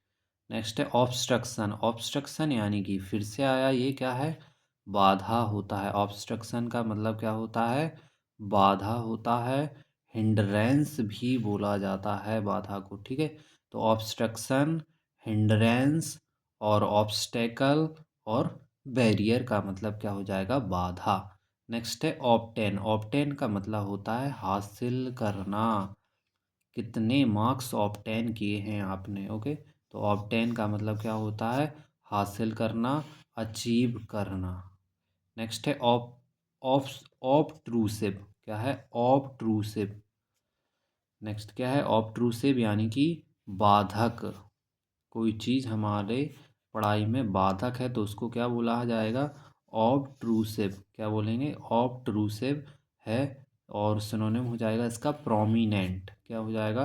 नेक्स्ट है ऑब्स्ट्रक्शन। ऑब्स्ट्रक्शन यानी कि फिर से आया, ये क्या है? बाधा होता है। ऑब्स्ट्रक्शन का मतलब क्या होता है? बाधा होता है। हिंड्रेंस भी बोला जाता है बाधा को। ठीक है, तो ऑब्स्ट्रक्शन, हिंड्रेंस और ऑब्स्टेकल और बैरियर का मतलब क्या हो जाएगा? बाधा। नेक्स्ट है ऑब्टेन। ऑब्टेन का मतलब होता है हासिल करना। कितने मार्क्स ऑब्टेन किए हैं आपने? ओके, तो ऑब्टेन का मतलब क्या होता है? हासिल करना, अचीव करना। नेक्स्ट है ऑफ ऑब्ट्रूसिव। क्या है? ऑब्ट्रूसिव। नेक्स्ट क्या है? ऑब्ट्रूसिव यानी कि बाधक। कोई चीज़ हमारे पढ़ाई में बाधक है तो उसको क्या बोला जाएगा? ऑब्ट्रूसिव। क्या बोलेंगे? ऑब्ट्रूसिव है। और सिनोनिम हो जाएगा इसका प्रोमिनेंट। क्या हो जाएगा?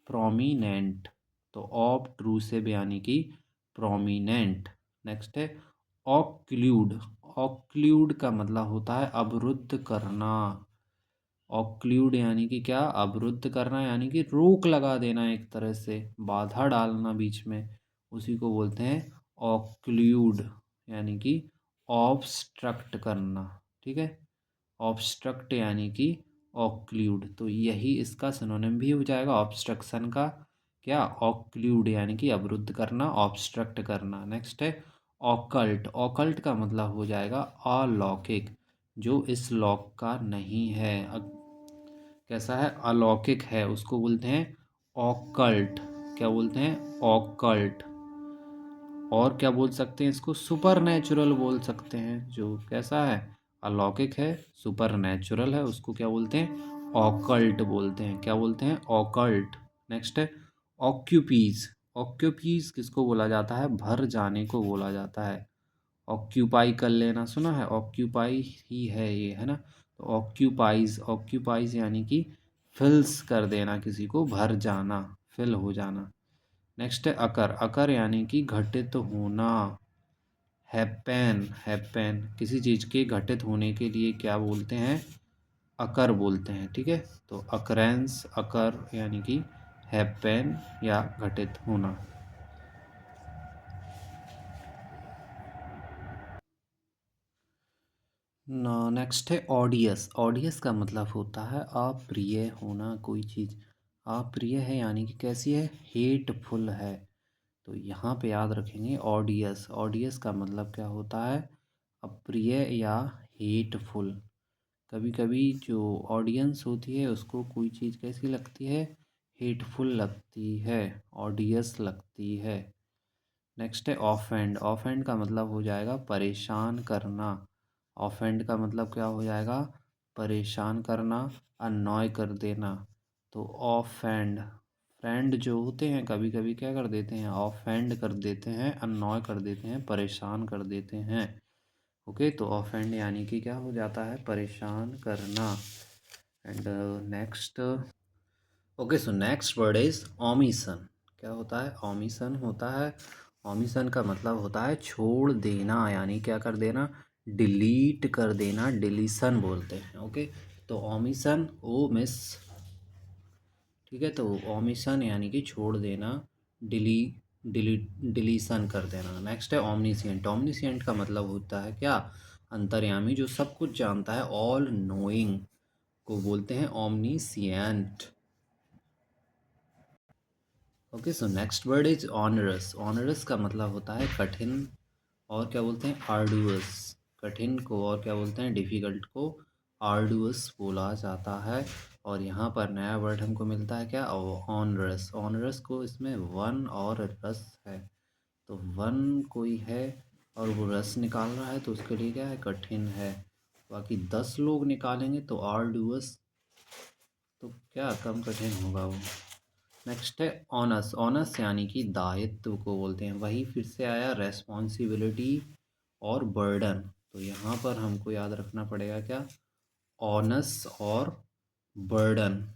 प्रोमिनेंट। तो ऑब्ट्रूसिव यानी कि प्रोमिनेंट। नेक्स्ट है ऑक्लूड। ऑक्लूड का मतलब होता है अवरुद्ध करना। ऑक्लूड यानी कि क्या? अवरुद्ध करना, यानी कि रोक लगा देना, एक तरह से बाधा डालना बीच में, उसी को बोलते हैं ऑक्लूड। यानी कि ऑब्स्ट्रक्ट करना। ठीक है, ऑब्स्ट्रक्ट यानी कि ऑक्लूड। तो यही इसका सिनोनिम भी हो जाएगा ऑब्स्ट्रक्शन का। क्या? ऑक्लूड यानी कि अवरुद्ध करना, ऑब्स्ट्रक्ट करना। नेक्स्ट है ऑकल्ट। ऑकल्ट का मतलब हो जाएगा अलौकिक, जो इस लॉक का नहीं है। कैसा है? अलौकिक है, उसको बोलते हैं ऑकल्ट। क्या बोलते हैं? ऑकल्ट। और क्या बोल सकते हैं इसको? सुपर नेचुरल बोल सकते हैं। जो कैसा है? अलौकिक है, सुपर नेचुरल है, उसको क्या बोलते हैं? ऑकल्ट बोलते हैं। क्या बोलते हैं? ऑकल्ट। नेक्स्ट है ऑक्यूपीज। ऑक्यूपीज किसको बोला जाता है? भर जाने को बोला जाता है। ऑक्यूपाई कर लेना सुना है, ऑक्यूपाई ही है ये, है ना। तो ऑक्यूपाइज यानी कि फिल्स कर देना, किसी को भर जाना, फिल हो जाना। नेक्स्ट है अकर, अकर यानी कि घटित होना। हैपन किसी चीज़ के घटित होने के लिए क्या बोलते हैं, अकर बोलते हैं, ठीक है। तो अकरेंस, अकर यानी कि हैपन या घटित होना। नेक्स्ट है ऑडियस, ऑडियस का मतलब होता है अप्रिय होना कोई चीज़। अप्रिय है यानी कि कैसी है, हेटफुल है। तो यहाँ पे याद रखेंगे ऑडियस, ऑडियस का मतलब क्या होता है, अप्रिय या हेटफुल। कभी कभी जो ऑडियंस होती है उसको कोई चीज़ कैसी लगती है, हेटफुल लगती है, ऑडियस लगती है। नेक्स्ट है ऑफेंड, ऑफेंड का मतलब हो जाएगा परेशान करना। ऑफेंड का मतलब क्या हो जाएगा, परेशान करना, अननॉय कर देना। तो ऑफेंड, फ्रेंड जो होते हैं कभी कभी क्या कर देते हैं, ऑफेंड कर देते हैं, अननॉय कर देते हैं, परेशान कर देते हैं। ओके, तो ऑफेंड यानी कि क्या हो जाता है, परेशान करना। And next, okay so next word is omission. क्या होता है, ओमिशन होता है, ओमिशन का मतलब होता है छोड़ देना, यानी क्या कर देना, डिलीट कर देना, डिलीशन बोलते हैं। ओके, तो ओमिशन, ओ मिस, ठीक है। तो ओमिशन यानी कि छोड़ देना, डिली डिलीशन कर देना। नेक्स्ट है ओमनीसिएंट, ओमनीसिएंट का मतलब होता है क्या, अंतर्यामी, जो सब कुछ जानता है, ऑल नोइंग को बोलते हैं omniscient. Okay, so next word is onerous, onerous का मतलब होता है कठिन, और क्या बोलते हैं, आर्डुअस। कठिन को और क्या बोलते हैं, डिफ़िकल्ट को आर्डुअस बोला जाता है। और यहाँ पर नया वर्ड हमको मिलता है क्या, ऑनरस, ऑनरस को इसमें वन और रस है। तो वन कोई है और वो रस निकाल रहा है तो उसके लिए क्या है, कठिन है। बाकी 10 लोग निकालेंगे तो आर्डुअस, तो क्या कम कठिन होगा वो। नेक्स्ट है ऑनस, ऑनस यानी कि दायित्व को बोलते हैं। वही फिर से आया रेस्पॉन्सिबिलिटी और बर्डन। तो यहाँ पर हमको याद रखना पड़ेगा क्या, ऑनस और बर्डन।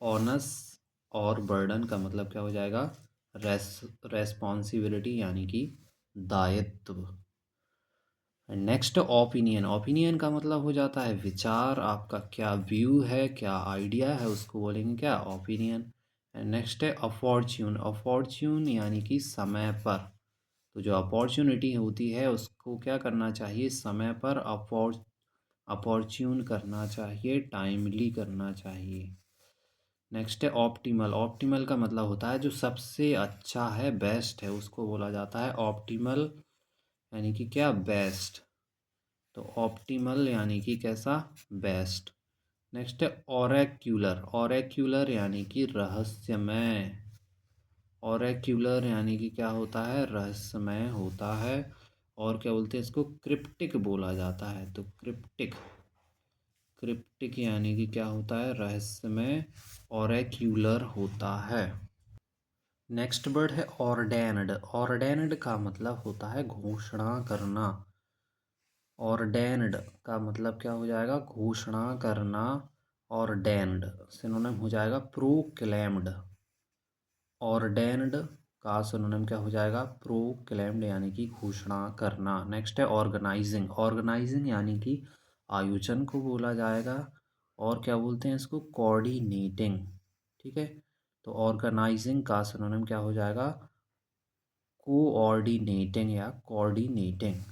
ऑनस और बर्डन का मतलब क्या हो जाएगा, रेस्पॉन्सिबिलिटी यानी कि दायित्व। नेक्स्ट ओपिनियन, ओपिनियन का मतलब हो जाता है विचार, आपका क्या व्यू है, क्या आइडिया है, उसको बोलेंगे क्या, ओपिनियन। नेक्स्ट है अपॉर्च्यून, अपॉर्च्यून यानी कि समय पर। तो जो अपॉर्चुनिटी होती है उसको क्या करना चाहिए, समय पर अपॉर्च्यून करना चाहिए, टाइमली करना चाहिए। नेक्स्ट है ऑप्टिमल, ऑप्टिमल का मतलब होता है जो सबसे अच्छा है, बेस्ट है, उसको बोला जाता है ऑप्टिमल, यानी कि क्या, बेस्ट। तो ऑप्टिमल यानी कि कैसा, बेस्ट। नेक्स्ट है ऑरेक्यूलर, ऑरेक्यूलर यानी कि रहस्यमय। ऑरेक्यूलर यानी कि क्या होता है, रहस्यमय होता है। और क्या बोलते हैं इसको, क्रिप्टिक बोला जाता है। तो क्रिप्टिक, क्रिप्टिक यानी कि क्या होता है, रहस्यमय, ऑरेक्यूलर होता है। नेक्स्ट वर्ड है ऑर्डेन्ड, ऑर्डेन्ड का मतलब होता है घोषणा करना। ऑर्डेन्ड का मतलब क्या हो जाएगा, घोषणा करना। ऑर्डेन्ड सिनोनिम हो जाएगा प्रोक्लेम्ड। ऑर्डेन्ड का सिनोनिम क्या हो जाएगा, प्रोक्लेम्ड यानी कि घोषणा करना। नेक्स्ट है ऑर्गेनाइजिंग, ऑर्गेनाइजिंग यानी कि आयोजन को बोला जाएगा। और क्या बोलते हैं इसको, कोऑर्डिनेटिंग, ठीक है। तो ऑर्गेनाइजिंग का सिनोनिम क्या हो जाएगा, कोऑर्डिनेटिंग या कोऑर्डिनेटिंग।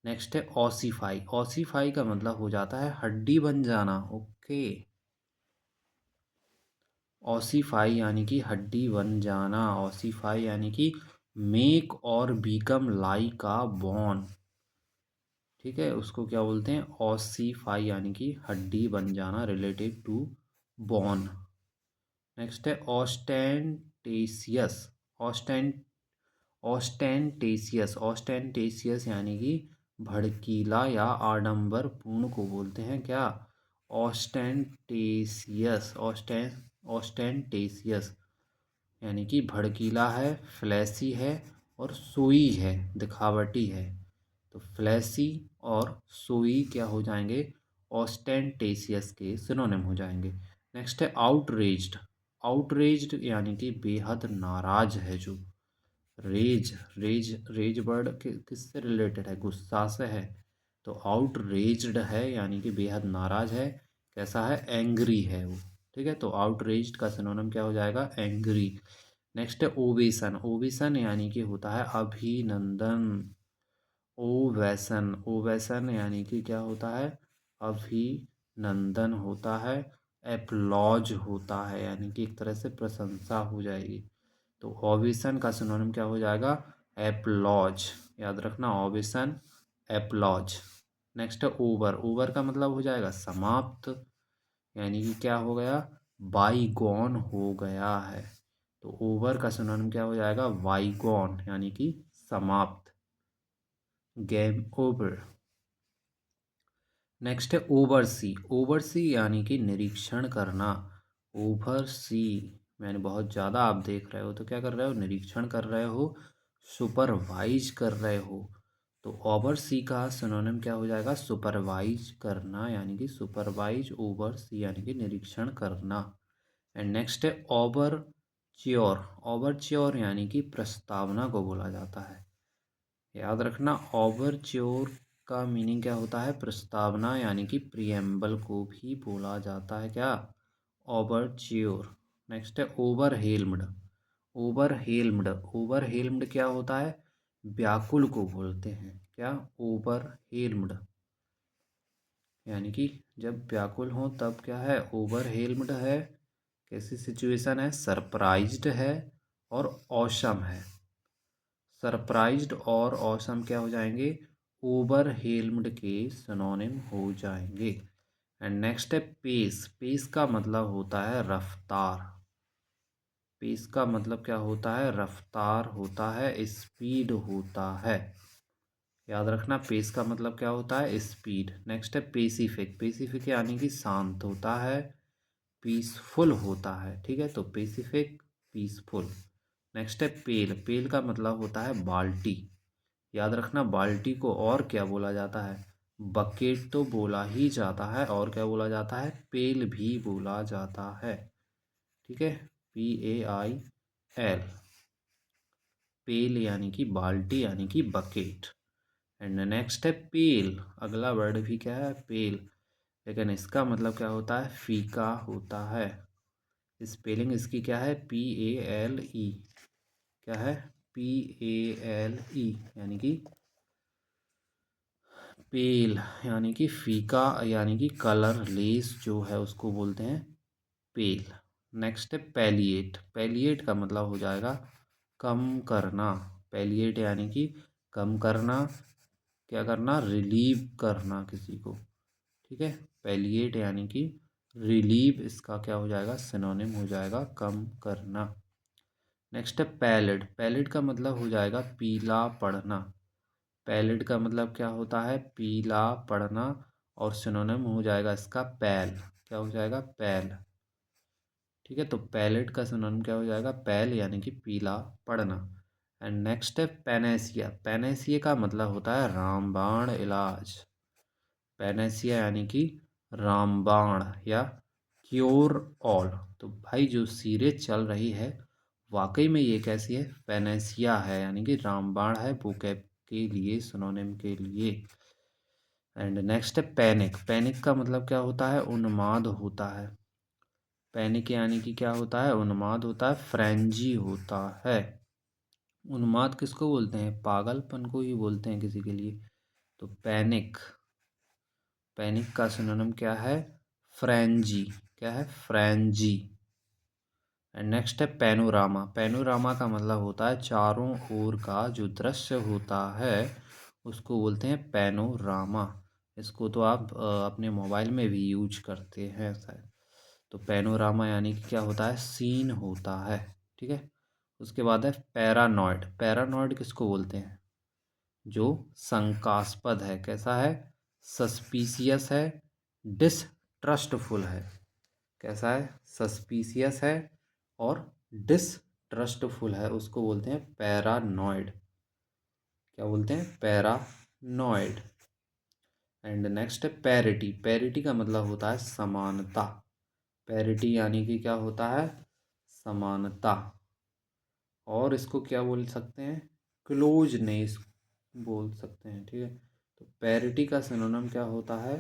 नेक्स्ट है ऑसीफाई, ऑसीफाई का मतलब हो जाता है हड्डी बन जाना। ओके, ऑसीफाई यानी कि हड्डी बन जाना। ऑसीफाई यानी कि मेक और बिकम लाइक अ बोन, ठीक है, उसको क्या बोलते हैं, ऑसीफाई यानी कि हड्डी बन जाना, रिलेटेड टू बोन। नेक्स्ट है ऑस्टेंटेसियस, ऑस्टेंट ऑस्टेंटेसियस, ऑस्टेंटेसियस यानी कि भड़कीला या आडंबर पूर्ण को बोलते हैं क्या, ऑस्टेंटेसियस। ऑस्टेंटेसियस यानी कि भड़कीला है, फ्लैसी है, और सोई है, दिखावटी है। तो फ्लैसी और सोई क्या हो जाएंगे, ऑस्टेंटेशियस के सिनोनिम हो जाएंगे। नेक्स्ट है आउटरेज्ड। आउटरेज्ड यानी कि बेहद नाराज है जो। रेज रेज रेज वर्ड किससे रिलेटेड है, गुस्सा से है। तो आउटरेज्ड है यानी कि बेहद नाराज है। कैसा है, एंग्री है वो। ठीक है, तो आउटरेज्ड का सिनोनिम क्या हो जाएगा, एंग्री। नेक्स्ट है ओवेशन। ओवेशन यानी कि होता है अभिनंदन। ओवैसन, ओवैसन यानी कि क्या होता है, अभिनंदन होता है। एप्लॉज होता है यानी कि एक तरह से प्रशंसा हो जाएगी। तो ओवेशन का सिनोनिम क्या हो जाएगा, एप्लॉज। याद रखना, ओवेशन, एप्लॉज। नेक्स्ट है ओवर। ओवर का मतलब हो जाएगा समाप्त, यानी कि क्या हो गया, बाईगॉन हो गया है। तो ओवर का सिनोनिम क्या हो जाएगा, बाईगॉन यानी कि समाप्त, गेम ओवर। नेक्स्ट है ओवरसी। ओवरसी यानी कि निरीक्षण करना। ओवरसी मैंने बहुत ज़्यादा आप देख रहे हो तो क्या कर रहे हो, निरीक्षण कर रहे हो, सुपरवाइज कर रहे हो। तो ओवरसी का सिनोनिम क्या हो जाएगा, सुपरवाइज करना, यानी कि सुपरवाइज ओवरसी यानी कि निरीक्षण करना। एंड नेक्स्ट है ओवरच्योर। ओवरच्योर यानी कि प्रस्तावना को बोला जाता है। याद रखना, ओवरच्योर का मीनिंग क्या होता है, प्रस्तावना, यानी कि प्रियम्बल को भी बोला जाता है क्या, ओवरच्योर। नेक्स्ट है ओवरहेल्म्ड। ओवरहेल्म्ड, ओवरहेल्म्ड क्या होता है, व्याकुल को बोलते हैं क्या, ओवरहेल्म्ड। यानी कि जब व्याकुल हो तब क्या है, ओवरहेल्म्ड है। कैसी सिचुएशन है, सरप्राइज्ड है और ऑसम है। सरप्राइज्ड और ऑसम क्या हो जाएंगे, ओवरहेल्म्ड के सिनोनिम हो जाएंगे। एंड नेक्स्ट है पेस। पेस का मतलब होता है रफ्तार। पेस का मतलब क्या होता है, रफ्तार होता है, स्पीड होता है। याद रखना, पेस का मतलब क्या होता है, स्पीड। नेक्स्ट है पेसिफिक। पेसिफिक यानी कि शांत होता है, पीसफुल होता है। ठीक है, तो पेसिफिक, पीसफुल। नेक्स्ट है पेल। पेल का मतलब होता है बाल्टी। याद रखना, बाल्टी को और क्या बोला जाता है, बकेट तो बोला ही जाता है, और क्या बोला जाता है, पेल भी बोला जाता है। ठीक है, PAIL, पेल यानी कि बाल्टी यानी कि बकेट। एंड नेक्स्ट है पेल। अगला वर्ड भी क्या है, पेल, लेकिन इसका मतलब क्या होता है, फीका होता है। स्पेलिंग इसकी क्या है, PALE। क्या है, PALE, यानी कि पेल, यानी कि फीका, यानी कि कलरलेस जो है उसको बोलते हैं पेल। नेक्स्ट है पैलिएट। पैलिएट का मतलब हो जाएगा कम करना। पैलिएट यानी कि कम करना, क्या करना, रिलीव करना किसी को। ठीक है, पैलिएट यानी कि रिलीव, इसका क्या हो जाएगा, सिनोनिम हो जाएगा कम करना। नेक्स्ट है पैलिड। पैलिड का मतलब हो जाएगा पीला पड़ना। पैलिड का मतलब क्या होता है, पीला पड़ना, और सिनोनिम हो जाएगा इसका पैल। क्या हो जाएगा, पैल। ठीक है, तो पैलिड का सिनोनिम क्या हो जाएगा, पैल, यानी कि पीला पड़ना। एंड नेक्स्ट है पेनेसिया। पेनेसिया का मतलब होता है रामबाण इलाज। पेनेसिया यानी कि रामबाण या क्योर ऑल। तो भाई जो सीरीज चल रही है वाकई में ये कैसी है, पेनेसिया है, यानी कि रामबाण है, वोकैब के लिए, सिनोनिम के लिए। एंड नेक्स्ट है पैनिक। पैनिक का मतलब क्या होता है, उन्माद होता है। पैनिक यानी कि क्या होता है, उन्माद होता है, फ्रेंजी होता है। उन्माद किसको बोलते हैं, पागलपन को ही बोलते हैं किसी के लिए। तो पैनिक, पैनिक का सिनोनिम क्या है, फ्रेंजी। क्या है, फ्रेंजी। एंड नेक्स्ट है पैनोरामा। पैनोरामा का मतलब होता है चारों ओर का जो दृश्य होता है उसको बोलते हैं पैनोरामा। इसको तो आप अपने मोबाइल में भी यूज करते हैं शायद। तो पैनोरामा यानी कि क्या होता है, सीन होता है। ठीक है, उसके बाद है पैरानॉइड। पैरानॉइड किसको बोलते हैं, जो शंकास्पद है, कैसा है, सस्पिशियस है, डिसट्रस्टफुल है। कैसा है, सस्पिशियस है और डिसट्रस्टफुल है, उसको बोलते हैं पैरानॉइड। क्या बोलते हैं, पैरानॉइड। एंड नेक्स्ट है पैरिटी। पैरिटी का मतलब होता है समानता। पैरिटी यानी कि क्या होता है, समानता। और इसको क्या बोल सकते हैं, क्लोजनेस बोल सकते हैं, ठीक है। तो पैरिटी का सिनोनिम क्या होता है,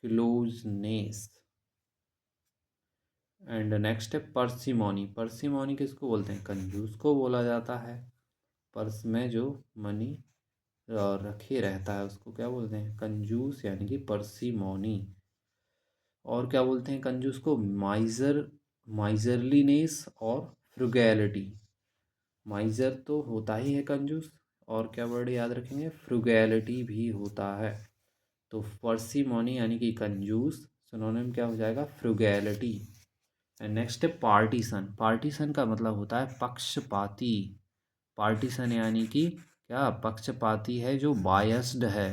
क्लोजनेस। एंड नेक्स्ट है पर्सिमोनी। पर्सिमोनी किसको बोलते हैं, कंजूस को बोला जाता है। पर्स में जो मनी रखे रहता है उसको क्या बोलते हैं, कंजूस यानी कि पर्सिमोनी। और क्या बोलते हैं कंजूस को, माइजरलीनेस और फ्रुगैलिटी। माइजर तो होता ही है कंजूस, और क्या वर्ड याद रखेंगे, फ्रुगैलिटी भी होता है। तो पर्सिमोनी यानी कि कंजूस, सिनोनिम क्या हो जाएगा, फ्रुगैलिटी। एंड नेक्स्ट है पार्टीशन। पार्टीशन का मतलब होता है पक्षपाती। पार्टीशन यानी कि क्या, पक्षपाती है, जो बायस्ड है।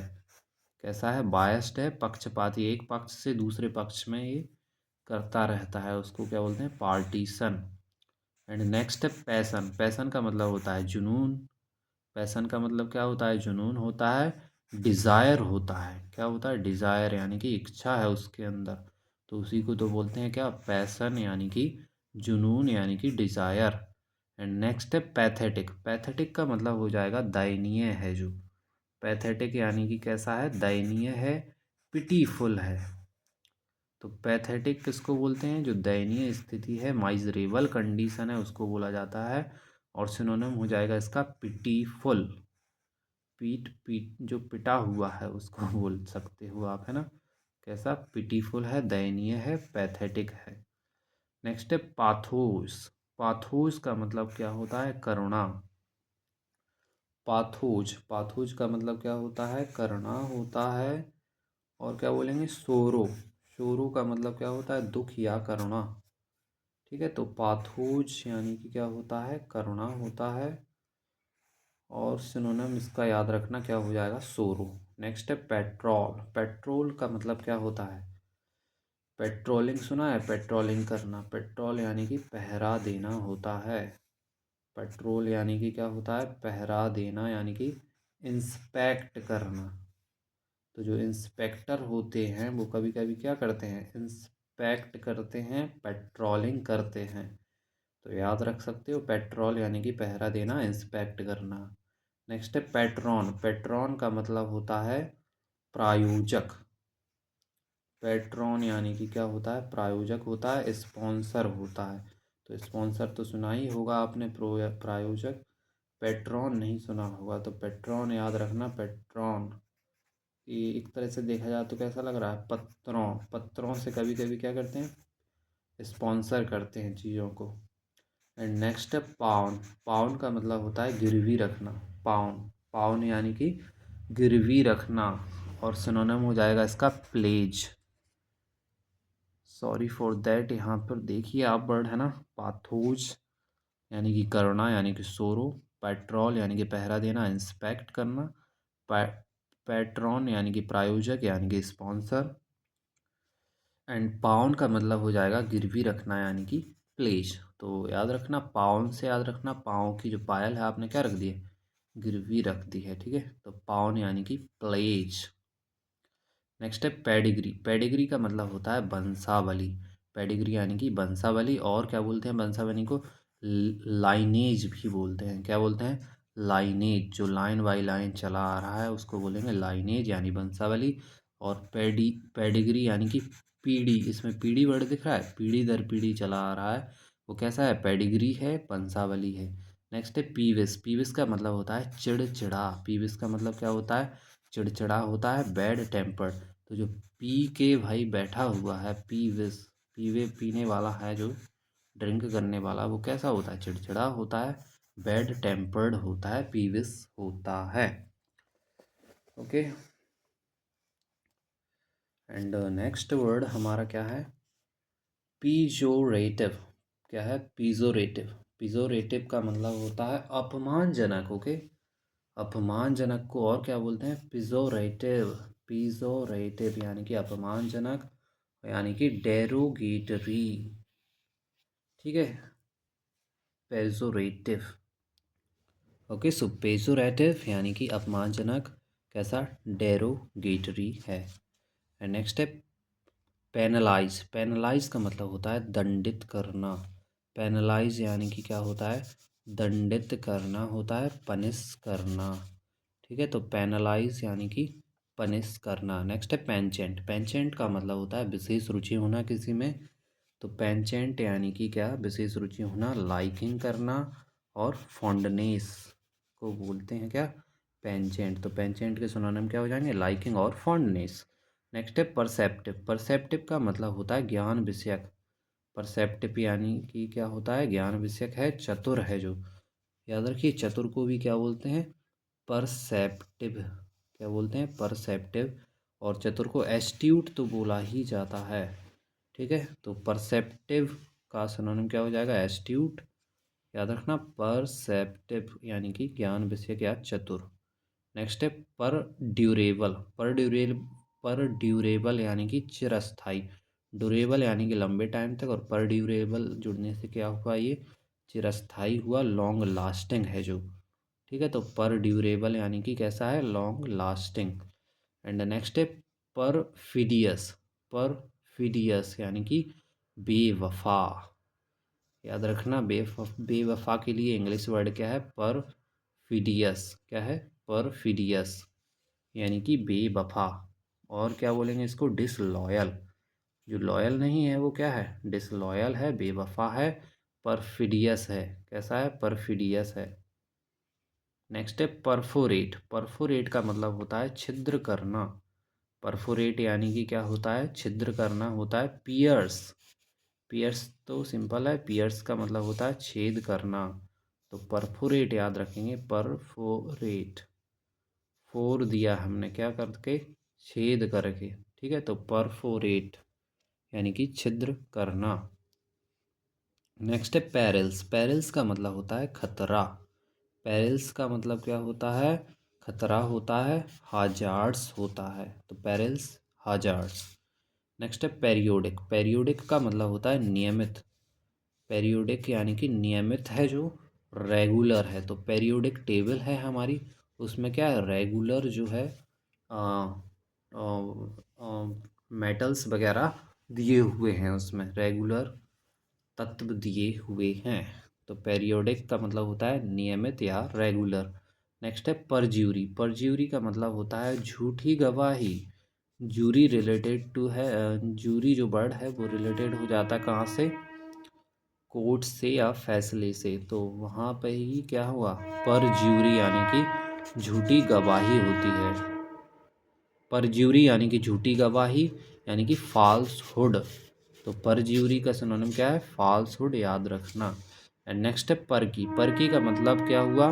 कैसा है, बायस्ड है, पक्षपाती, एक पक्ष से दूसरे पक्ष में ये करता रहता है, उसको क्या बोलते हैं, पार्टीशन। एंड नेक्स्ट है पैसन। पैसन का मतलब होता है जुनून। पैसन का मतलब क्या होता है, जुनून होता है। डिज़ायर होता है, क्या होता है, डिज़ायर यानी कि इच्छा है उसके अंदर, तो उसी को तो बोलते हैं क्या, पैसन यानी कि जुनून यानी कि डिज़ायर। एंड नेक्स्ट है पैथेटिक। पैथेटिक का मतलब हो जाएगा दयनीय है जो। पैथेटिक यानी कि कैसा है, दयनीय है, पिटीफुल है। तो पैथेटिक किसको बोलते हैं, जो दयनीय स्थिति है, माइजरेबल कंडीशन है, उसको बोला जाता है। और सिनोनिम हो जाएगा इसका पिटीफुल। पीट पीट जो पिटा हुआ है उसको बोल सकते हो आप, है ना। कैसा, पिटीफुल है, दयनीय है, पैथेटिक है। नेक्स्ट है पाथोस। पाथोस का मतलब क्या होता है, करुणा। पाथोज, पाथोज का मतलब क्या होता है, करुणा होता है। और क्या बोलेंगे, सोरो। सोरो का मतलब क्या होता है, दुख या करुणा। ठीक है, तो पाथोज यानी कि क्या होता है, करुणा होता है। और सिनोनिम इसका याद रखना क्या हो जाएगा, सोरो। नेक्स्ट है पेट्रोल। पेट्रोल का मतलब क्या होता है, पेट्रोलिंग सुना है, पेट्रोलिंग करना, पेट्रोल यानी कि पहरा देना होता है। पेट्रोल यानी कि क्या होता है, पहरा देना यानी कि इंस्पेक्ट करना। तो जो इंस्पेक्टर होते हैं वो कभी कभी क्या करते हैं, इंस्पेक्ट करते हैं, पेट्रोलिंग करते हैं। तो याद रख सकते हो, पेट्रोल यानी कि पहरा देना, इंस्पेक्ट करना। नेक्स्ट है पेट्रॉन। पेट्रॉन का मतलब होता है प्रायोजक। पेट्रॉन यानी कि क्या होता है, प्रायोजक होता है, स्पॉन्सर होता है। तो स्पॉन्सर तो सुना ही होगा आपने, प्रायोजक। पेट्रॉन नहीं सुना होगा, तो पेट्रॉन याद रखना, पेट्रॉन। ये एक तरह से देखा जाए तो कैसा लग रहा है, पत्रों, पत्रों से कभी कभी क्या करते हैं, स्पॉन्सर करते हैं चीज़ों को। एंड नेक्स्ट है पाउन। पाउन का मतलब होता है गिरवी रखना। पाउन, पाउन यानी कि गिरवी रखना। और सिनोनिम हो जाएगा इसका प्लेज। सॉरी फॉर दैट, यहाँ पर देखिए आप वर्ड है ना, पाथोज यानी कि करुणा यानी कि सोरो, पेट्रोल यानी कि पहरा देना, इंस्पेक्ट करना, पैट्रॉन यानी कि प्रायोजक यानी कि स्पॉन्सर। एंड पाउन का मतलब हो जाएगा गिरवी रखना यानी कि प्लेज। तो याद रखना, पाउन से याद रखना, पाँव की जो पायल है आपने क्या रख दी है, गिरवी रख दी है, ठीक है। तो पाउन यानी कि प्लेज। नेक्स्ट है पेडिग्री। पेडिग्री का मतलब होता है वंशावली। पेडिग्री यानी कि वंशावली। और क्या बोलते हैं वंशावली को, लाइनेज भी बोलते हैं। क्या बोलते हैं, लाइनेज, जो लाइन बाई लाइन चला आ रहा है उसको बोलेंगे लाइनेज यानी वंशावली। और पेडिग्री यानी कि पीढ़ी, इसमें पीढ़ी वर्ड दिख रहा है, पीढ़ी दर पीढ़ी चला आ रहा है, वो कैसा है, पेडिग्री है, वंशावली है। नेक्स्ट है पीविस। पीविस का मतलब होता है चिड़चिड़ा। पीविस का मतलब क्या होता है, चिड़चिड़ा होता है, बैड टेम्पर्ड। तो जो पी के भाई बैठा हुआ है, पीविस, पीवे पीने वाला है, जो ड्रिंक करने वाला, वो कैसा होता है, चिड़चिड़ा होता है, बैड टेम्पर्ड होता है, पीविस होता है। ओके। एंड नेक्स्ट वर्ड हमारा क्या है, पीजोरेटिव। क्या है, पीजोरेटिव। पीजोरेटिव का मतलब होता है अपमानजनक। ओके, अपमानजनक को और क्या बोलते हैं, पिजोरेटिव। पिजोरेटिव यानी कि अपमानजनक, यानी कि डेरोगेटरी, ठीक है, पेजोरेटिव। ओके, सो पेजोरेटिव यानी कि अपमानजनक, कैसा, डेरोगेटरी है। एंड नेक्स्ट है पेनलाइज। पेनलाइज का मतलब होता है दंडित करना। पेनलाइज यानी कि क्या होता है, दंडित करना होता है, पनिश करना। ठीक है, तो पेनलाइज यानी कि पनिश करना। नेक्स्ट है पेंचेंट। पेंचेंट का मतलब होता है विशेष रुचि होना किसी में। तो पेंचेंट यानी कि क्या, विशेष रुचि होना, लाइकिंग करना और फॉन्डनेस को बोलते हैं क्या, पेंचेंट। तो पेंचेंट के सिनोनिम क्या हो जाएंगे, लाइकिंग और फॉन्डनेस। नेक्स्ट है परसेप्टिव। परसेप्टिव का मतलब होता है ज्ञान विषयक। परसेप्टिव यानी कि क्या होता है, ज्ञान विषयक है, चतुर है जो। याद रखिए, चतुर को भी क्या बोलते हैं, परसेप्टिव। क्या बोलते हैं, परसेप्टिव। और चतुर को एस्ट्यूट तो बोला ही जाता है। ठीक है, तो परसेप्टिव का सिनोनिम क्या हो जाएगा, एस्ट्यूट। याद रखना, परसेप्टिव यानी कि ज्ञान विषयक या चतुर। नेक्स्ट है पर ड्यूरेबल। पर ड्यूरेबल यानी कि चिरस्थाई। ड्यूरेबल यानी कि लंबे टाइम तक, और पर ड्यूरेबल जुड़ने से क्या हुआ, ये चिरस्थाई हुआ, लॉन्ग लास्टिंग है जो। ठीक है, तो पर ड्यूरेबल यानी कि कैसा है, लॉन्ग लास्टिंग। एंड नेक्स्ट है परफिडियस। परफिडियस यानी कि बेवफा। याद रखना, बेवफा के लिए इंग्लिश वर्ड क्या है, परफिडियस। क्या है, परफिडियस यानी कि बेवफा। और क्या बोलेंगे इसको, डिसलॉयल। जो लॉयल नहीं है वो क्या है, डिसलॉयल है, बेवफा है, परफिडियस है। कैसा है, परफिडियस है। नेक्स्ट है परफोरेट। परफोरेट का मतलब होता है छिद्र करना। परफोरेट यानी कि क्या होता है, छिद्र करना होता है, पियर्स। पियर्स तो सिंपल है, पियर्स का मतलब होता है छेद करना। तो परफोरेट याद रखेंगे, परफोरेट। फोर दिया हमने क्या करके, छेद करके। ठीक है, तो परफोरेट यानी कि छिद्र करना। नेक्स्ट है पेरिल्स। पेरिल्स का मतलब होता है खतरा। पेरिल्स का मतलब क्या होता है, खतरा होता है, हाजार्ड्स होता है। तो पेरिल्स, हाजार्ड्स। नेक्स्ट है पेरियोडिक। पेरियोडिक का मतलब होता है नियमित। पेरियोडिक यानी कि नियमित है जो, रेगुलर है। तो पेरियोडिक टेबल है हमारी, उसमें क्या है, रेगुलर जो है मेटल्स वगैरह दिए हुए हैं, उसमें रेगुलर तत्व दिए हुए हैं। तो पेरियोडिक का मतलब होता है नियमित या रेगुलर। नेक्स्ट है परज्यूरी। परज्यूरी का मतलब होता है झूठी गवाही। जूरी रिलेटेड टू है, जूरी जो वर्ड है वो रिलेटेड हो जाता है कहाँ से, कोर्ट से या फैसले से। तो वहाँ पे ही क्या हुआ, परज्यूरी यानी कि झूठी गवाही होती है। परज्यूरी यानी कि झूठी गवाही, यानी कि फॉल्सहुड। तो परज्यूरी का सिनोनिम क्या है, फॉल्सहुड, याद रखना। एंड नेक्स्ट है परकी। परकी का मतलब क्या हुआ,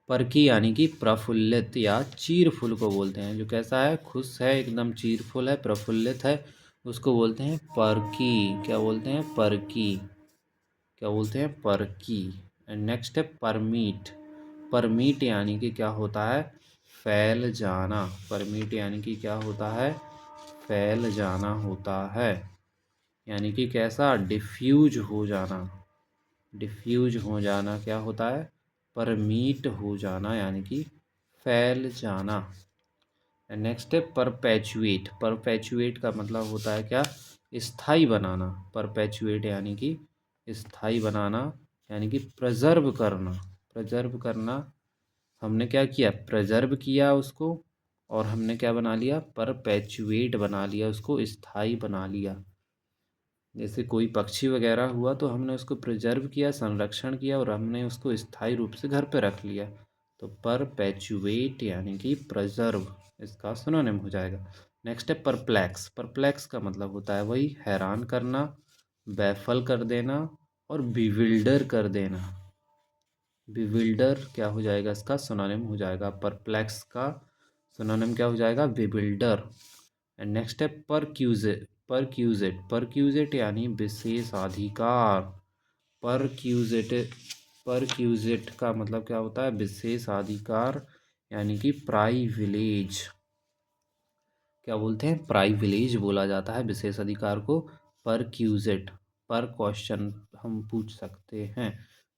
परकी यानी कि प्रफुल्लित या चीरफुल को बोलते हैं। जो कैसा है, खुश है, एकदम चीरफुल है, प्रफुल्लित है, उसको बोलते हैं परकी। क्या बोलते हैं, परकी। क्या बोलते हैं, परकी। एंड नेक्स्ट है परमीट। परमीट यानी कि क्या होता है, फैल जाना। परमीट यानी कि क्या होता है, फैल जाना होता है, यानी कि कैसा, डिफ्यूज हो जाना। डिफ्यूज हो जाना क्या होता है, परमीट हो जाना, यानी कि फैल जाना। नेक्स्ट है परपेचुएट। परपेचुएट का मतलब होता है क्या, स्थाई बनाना। परपेचुएट यानी कि स्थाई बनाना, यानी कि प्रिजर्व करना। प्रिजर्व करना, हमने क्या किया, प्रिजर्व किया उसको, और हमने क्या बना लिया, परपेचुएट बना लिया, उसको स्थाई बना लिया। जैसे कोई पक्षी वगैरह हुआ तो हमने उसको प्रिजर्व किया, संरक्षण किया, और हमने उसको स्थायी रूप से घर पे रख लिया। तो परपेचुएट यानी कि प्रिजर्व, इसका सिनोनिम हो जाएगा। नेक्स्ट है परप्लेक्स। परप्लेक्स का मतलब होता है वही, हैरान करना, बैफल कर देना, और बिविल्डर कर देना। बिविल्डर क्या हो जाएगा, इसका सिनोनिम हो जाएगा, परप्लेक्स का सिनोनिम क्या हो जाएगा, बिविल्डर। एंड नेक्स्ट है परक्यूजेट। परक्यूजेट। परक्यूजेट यानी विशेषाधिकार। परक्यूजेट, परक्यूजेट का मतलब क्या होता है, विशेषाधिकार, यानी कि प्राइविलेज। क्या बोलते हैं, प्राइविलेज बोला जाता है विशेषाधिकार को, परक्यूजेट। पर क्वेश्चन हम पूछ सकते हैं।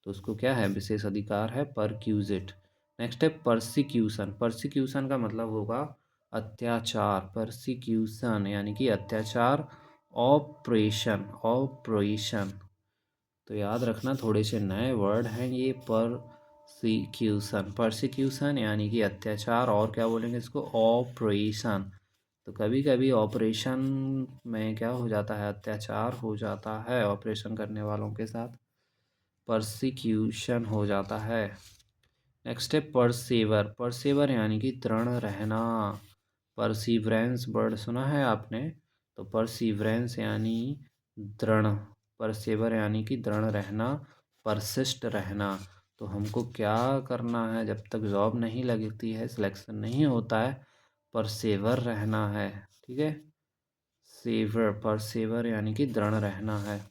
तो उसको क्या है, विशेष अधिकार है, परक्यूजिट। नेक्स्ट है परसिक्यूशन। परसिक्यूशन का मतलब होगा अत्याचार। परसिक्यूशन यानी कि अत्याचार। ऑपरेशन, ऑपरेशन, तो याद रखना थोड़े से नए वर्ड हैं ये। परसिक्यूशन, परसिक्यूशन यानी कि अत्याचार, और क्या बोलेंगे इसको, ऑपरेशन। तो कभी कभी ऑपरेशन में क्या हो जाता है, अत्याचार हो जाता है ऑपरेशन करने वालों के साथ, परसिक्यूशन हो जाता है। नेक्स्ट है परसेवर। परसेवर यानी कि दृढ़ रहना। परसीवरेंस वर्ड सुना है आपने, तो परसीवरेंस यानी दृढ़, परसेवर यानी कि दृढ़ रहना, परसिस्ट रहना। तो हमको क्या करना है, जब तक जॉब नहीं लगती है, सिलेक्शन नहीं होता है, परसेवर रहना है, ठीक है। सेवर, परसेवर यानी कि दृढ़ रहना है।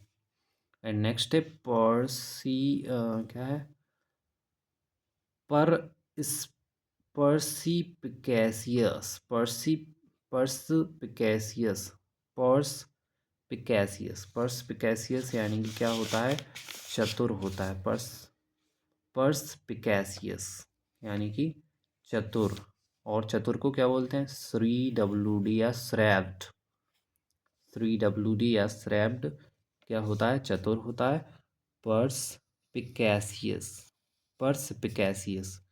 एंड नेक्स्ट है क्या है, पर इस पर्सिपिकेसियस, पर्सिपिकेसियस, पर्सपिकेसियस, पर्सपिकेसियस यानी कि क्या होता है, चतुर होता है। पर्सपिकेसियस यानी कि चतुर। और चतुर को क्या बोलते हैं, श्री डब्ल्यू डी या श्रैव्ड। श्री डब्ल्यू डी या श्रैव्ड क्या होता है, चतुर होता है। पर्सपिकेसियस, पर्सपिकेसियस,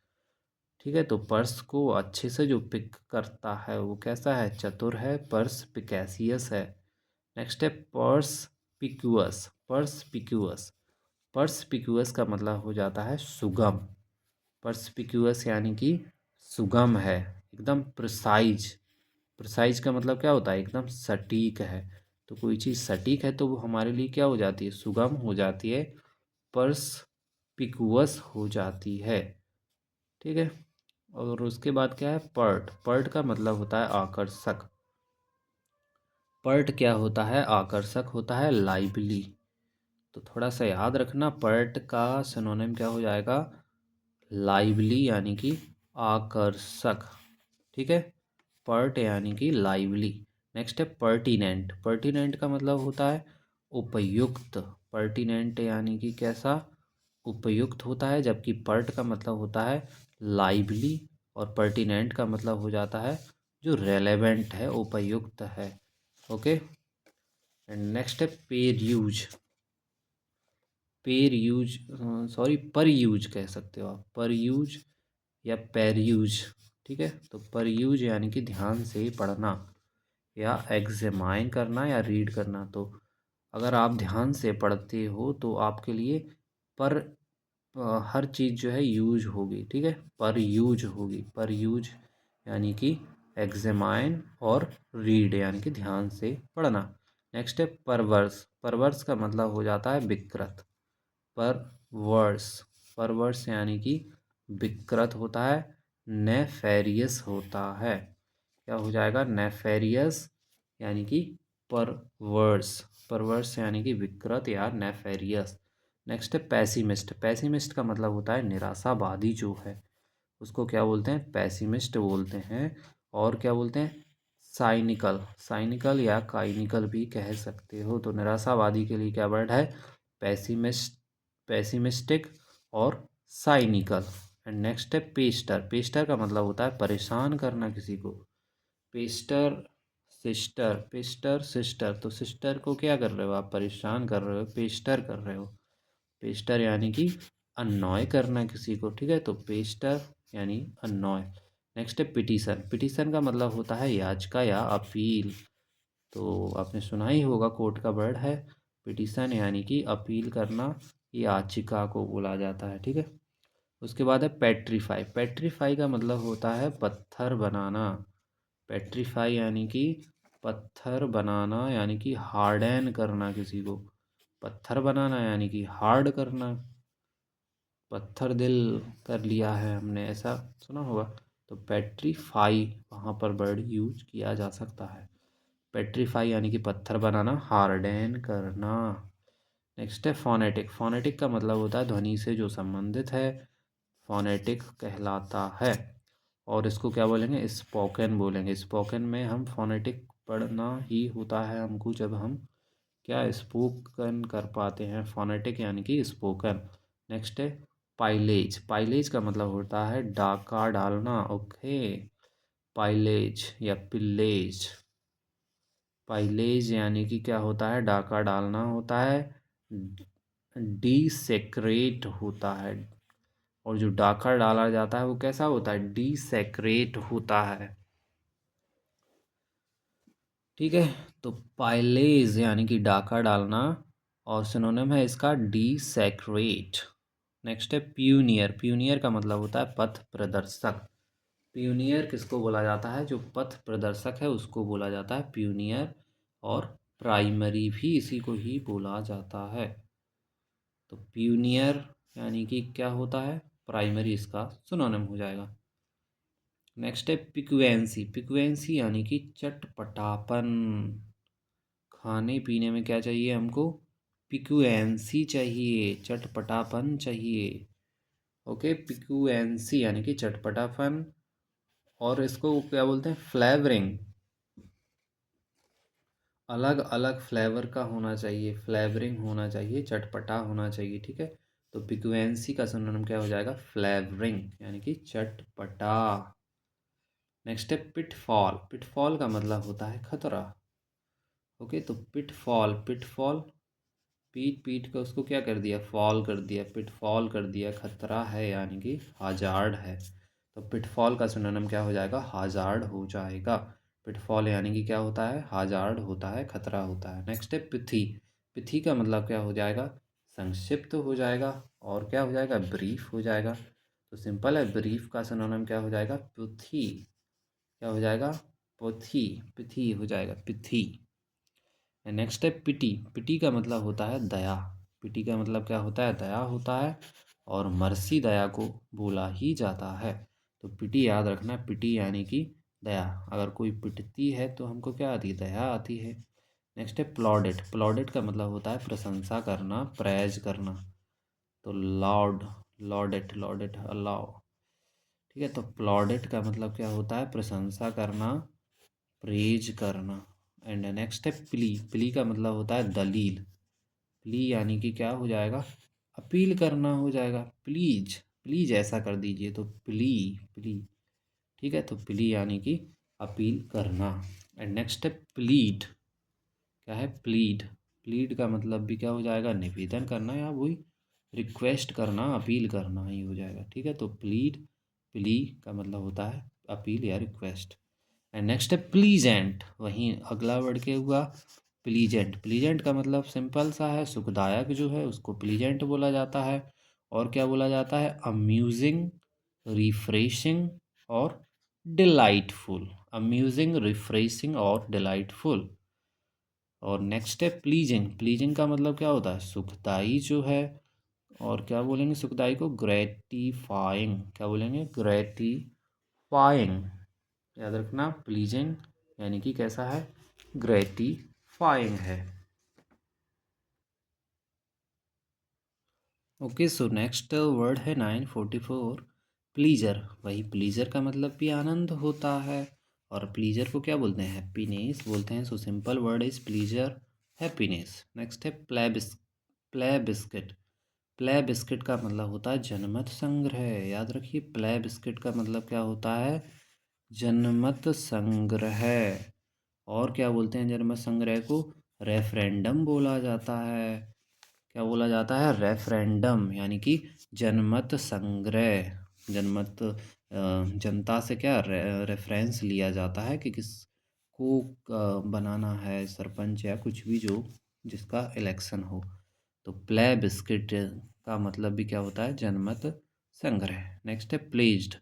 ठीक है। तो पर्स को अच्छे से जो पिक करता है वो कैसा है, चतुर है, पर्सपिकेसियस है। नेक्स्ट है पर्सपिक्यूअस। पर्सपिक्यूअस, पर्सपिक्यूअस का मतलब हो जाता है सुगम। पर्सपिक्यूअस यानी कि सुगम है, एकदम प्रिसाइज। प्रिसाइज का मतलब क्या होता है, एकदम सटीक है। तो कोई चीज़ सटीक है तो वो हमारे लिए क्या हो जाती है, सुगम हो जाती है, पर्सपिक्यूअस हो जाती है, ठीक है। और उसके बाद क्या है, पर्ट। पर्ट का मतलब होता है आकर्षक। पर्ट क्या होता है, आकर्षक होता है, लाइवली। तो थोड़ा सा याद रखना, पर्ट का सिनोनिम क्या हो जाएगा, लाइवली यानी कि आकर्षक, ठीक है। पर्ट यानी कि लाइवली। नेक्स्ट है पर्टिनेंट। पर्टिनेंट का मतलब होता है उपयुक्त। पर्टिनेंट यानी कि कैसा, उपयुक्त होता है, जबकि पर्ट का मतलब होता है लाइवली, और पर्टिनेंट का मतलब हो जाता है जो रेलेवेंट है, उपयुक्त है, ओके। एंड नेक्स्ट है पेर यूज। पेर यूज, सॉरी पर यूज कह सकते हो आप, पर यूज या पैर यूज, ठीक है। तो पर यूज यानी कि ध्यान से पढ़ना या एग्जामाइन करना या रीड करना। तो अगर आप ध्यान से पढ़ते हो तो आपके लिए पर हर चीज़ जो है यूज होगी, ठीक है, पर यूज होगी। पर यूज यानी कि एग्जामाइन और रीड यानी कि ध्यान से पढ़ना। नेक्स्ट है परवर्स। परवर्स का मतलब हो जाता है विकृत। परवर्स, परवर्स यानी कि विकृत होता है, नेफेरियस होता है। क्या हो जाएगा, नेफेरियस यानी कि परवर्स। परवर्स यानी कि विकृत या नेफेरियस। नेक्स्ट है पैसिमिस्ट। पैसिमिस्ट का मतलब होता है निराशावादी जो है, उसको क्या बोलते हैं, पैसिमिस्ट बोलते हैं। और क्या बोलते हैं, साइनिकल। साइनिकल या काइनिकल भी कह सकते हो। तो निराशावादी के लिए क्या वर्ड है, पैसिमिस्ट, पैसिमिस्टिक और साइनिकल। एंड नेक्स्ट है पेस्टर। पेस्टर का मतलब होता है परेशान करना किसी को। पेस्टर, सिस्टर, पेस्टर सिस्टर, तो सिस्टर को क्या कर रहे हो आप, परेशान कर रहे हो, पेस्टर कर रहे हो। पेस्टर यानी कि अननॉय करना किसी को, ठीक है। तो पेस्टर यानी अननॉय। नेक्स्ट है पिटीशन। पिटीशन का मतलब होता है याचिका या अपील। तो आपने सुना ही होगा, कोर्ट का वर्ड है पिटीशन यानी कि अपील करना, याचिका को बोला जाता है, ठीक है। उसके बाद है पेट्रीफाई। पेट्रीफाई का मतलब होता है पत्थर बनाना। पेट्रीफाई यानी कि पत्थर बनाना, यानी कि हार्डन करना किसी को। पत्थर बनाना यानी कि हार्ड करना, पत्थर दिल कर लिया है हमने, ऐसा सुना होगा। तो पेट्रीफाई वहाँ पर वर्ड यूज किया जा सकता है। पेट्रीफाई यानी कि पत्थर बनाना, हार्डन करना। नेक्स्ट है फोनेटिक। फोनेटिक का मतलब होता है ध्वनि से जो संबंधित है, फोनेटिक कहलाता है। और इसको क्या बोलेंगे, स्पोकन बोलेंगे। स्पोकन में हम फोनेटिक पढ़ना ही होता है हमको, जब हम क्या स्पोकन कर पाते हैं, फोनेटिक यानी कि स्पोकन। नेक्स्ट है पाइलेज। पाइलेज का मतलब होता है डाका डालना। ओके, पाइलेज या पिल्लेज। पाइलेज यानी कि क्या होता है, डाका डालना होता है, डीसेक्रेट होता है। और जो डाका डाला जाता है वो कैसा होता है, डीसेक्रेट होता है। ठीक है, तो पाइलेज यानी कि डाका डालना, और सिनोनिम है इसका डीसेक्रेट। नेक्स्ट है प्यूनियर। प्यूनियर का मतलब होता है पथ प्रदर्शक। प्यूनियर किसको बोला जाता है, जो पथ प्रदर्शक है उसको बोला जाता है प्यूनियर। और प्राइमरी भी इसी को ही बोला जाता है। तो प्यूनियर यानी कि क्या होता है, प्राइमरी इसका सिनोनिम हो जाएगा। नेक्स्ट है पिक्वेंसी। पिक्वेंसी यानी कि चटपटापन। खाने पीने में क्या चाहिए हमको, पिक्वेंसी चाहिए, चटपटापन चाहिए। ओके, पिक्वेंसी यानी कि चटपटापन। और इसको क्या बोलते हैं, फ्लेवरिंग। अलग अलग फ्लेवर का होना चाहिए, फ्लेवरिंग होना चाहिए, चटपटा होना चाहिए। ठीक है, तो पिक्वेंसी का सिनोनिम क्या हो जाएगा, फ्लेवरिंग यानी कि चटपटा। नेक्स्ट है पिटफॉल। पिटफॉल का मतलब होता है खतरा। ओके, तो पिटफॉल, पिटफॉल पीट पीट कर उसको क्या कर दिया, फॉल कर दिया, पिटफॉल कर दिया, खतरा है यानी कि हाजार्ड है। तो पिटफॉल का सिनोनिम क्या हो जाएगा, हाजार्ड हो जाएगा। पिटफॉल यानी कि क्या होता है, हाजार्ड होता है, खतरा होता है। नेक्स्ट है पिथी। पिथी का मतलब क्या हो जाएगा, संक्षिप्त हो जाएगा। और क्या हो जाएगा, ब्रीफ हो जाएगा। तो सिंपल है, ब्रीफ का सिनोनिम क्या हो जाएगा, पुथी। क्या हो जाएगा, पोथी, पिथी हो जाएगा, पिथी। नेक्स्ट है पिटी। पिटी का मतलब होता है दया। पिटी का मतलब क्या होता है, दया होता है। और मर्सी दया को बोला ही जाता है। तो पिटी याद रखना, पिटी यानी कि दया। अगर कोई पिटती है तो हमको क्या आती है, दया आती है। नेक्स्ट है प्लॉडेट। प्लॉडेट का मतलब होता है प्रशंसा करना, प्रेज करना। तो लॉर्ड, लॉर्डेट, लॉर्डेट अलाउ। ठीक है, तो प्लॉडेट का मतलब क्या होता है, प्रशंसा करना, प्रेज करना। एंड नेक्स्ट है प्ली। प्ली का मतलब होता है दलील। प्ली यानी कि क्या हो जाएगा, अपील करना हो जाएगा। प्लीज, प्लीज ऐसा कर दीजिए, तो प्ली, प्ली। ठीक है, तो प्ली यानी कि अपील करना। एंड नेक्स्ट है प्लीड। क्या है, प्लीड। प्लीड का मतलब भी क्या हो जाएगा, निवेदन करना या वही रिक्वेस्ट करना, अपील करना ही हो जाएगा। ठीक है, तो प्लीड, प्ली का मतलब होता है अपील या रिक्वेस्ट। एंड नेक्स्ट है प्लीजेंट। वहीं अगला वर्ड क्या हुआ, प्लीजेंट। प्लीजेंट का मतलब सिंपल सा है, सुखदायक जो है उसको प्लीजेंट बोला जाता है। और क्या बोला जाता है, अम्यूजिंग, रिफ्रेशिंग और डिलाइटफुल। अम्यूजिंग, रिफ्रेशिंग और डिलाइटफुल। और नेक्स्ट है प्लीजिंग। प्लीजिंग का मतलब क्या होता है, सुखदाई जो है। और क्या बोलेंगे सुखदाई को, ग्रेटिफाइंग। क्या बोलेंगे, ग्रेटिफाइंग। याद रखना, प्लीजिंग यानी कि कैसा है, ग्रेटिफाइंग है। ओके, सो नेक्स्ट वर्ड है 944, प्लीजर। वही प्लीजर का मतलब भी आनंद होता है। और प्लीजर को क्या बोलते हैं, हैप्पीनेस बोलते हैं। So simple word is pleaser, happiness. Next है प्ले बिस्किट। प्ले बिस्किट का मतलब होता है जनमत संग्रह। याद रखिए, प्ले बिस्किट का मतलब क्या होता है, जनमत संग्रह। और क्या बोलते हैं जनमत संग्रह को, रेफरेंडम बोला जाता है। क्या बोला जाता है, रेफरेंडम यानी कि जनमत संग्रह। जनमत जनता से क्या रेफरेंस लिया जाता है कि किस को बनाना है सरपंच या कुछ भी जो जिसका इलेक्शन हो। तो प्ले बिस्किट का मतलब भी क्या होता है, जनमत संग्रह। नेक्स्ट है प्लेज्ड।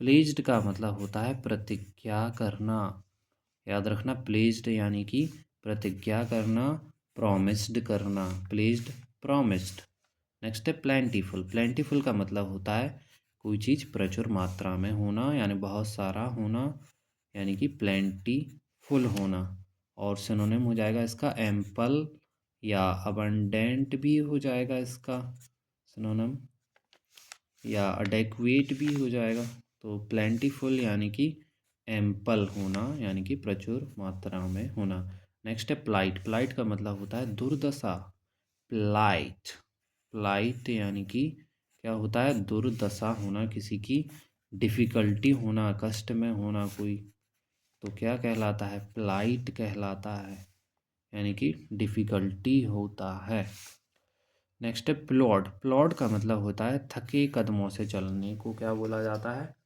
प्लेज्ड का मतलब होता है प्रतिज्ञा करना। याद रखना, प्लेज्ड यानी कि प्रतिज्ञा करना, प्रॉमिस्ड करना। Pledged, promised. नेक्स्ट है प्लेंटीफुल। प्लेंटीफुल का मतलब होता है कोई चीज़ प्रचुर मात्रा में होना, यानी बहुत सारा होना, यानी कि प्लेंटीफुल होना। और सिनोनिम हो जाएगा इसका एम्पल या अबंडेंट भी हो जाएगा इसका सिनोनिम, या अडेक्वेट भी हो जाएगा। तो प्लेंटीफुल यानी कि एम्पल होना, यानी कि प्रचुर मात्रा में होना। नेक्स्ट है प्लाइट। प्लाइट का मतलब होता है दुर्दशा, प्लाइट। प्लाइट यानी कि क्या होता है, दुर्दशा होना, किसी की डिफ़िकल्टी होना, कष्ट में होना कोई, तो क्या कहलाता है, प्लाइट कहलाता है, यानी कि डिफ़िकल्टी होता है। नेक्स्ट है प्लॉड। प्लॉड का मतलब होता है थके कदमों से चलने को क्या बोला जाता है,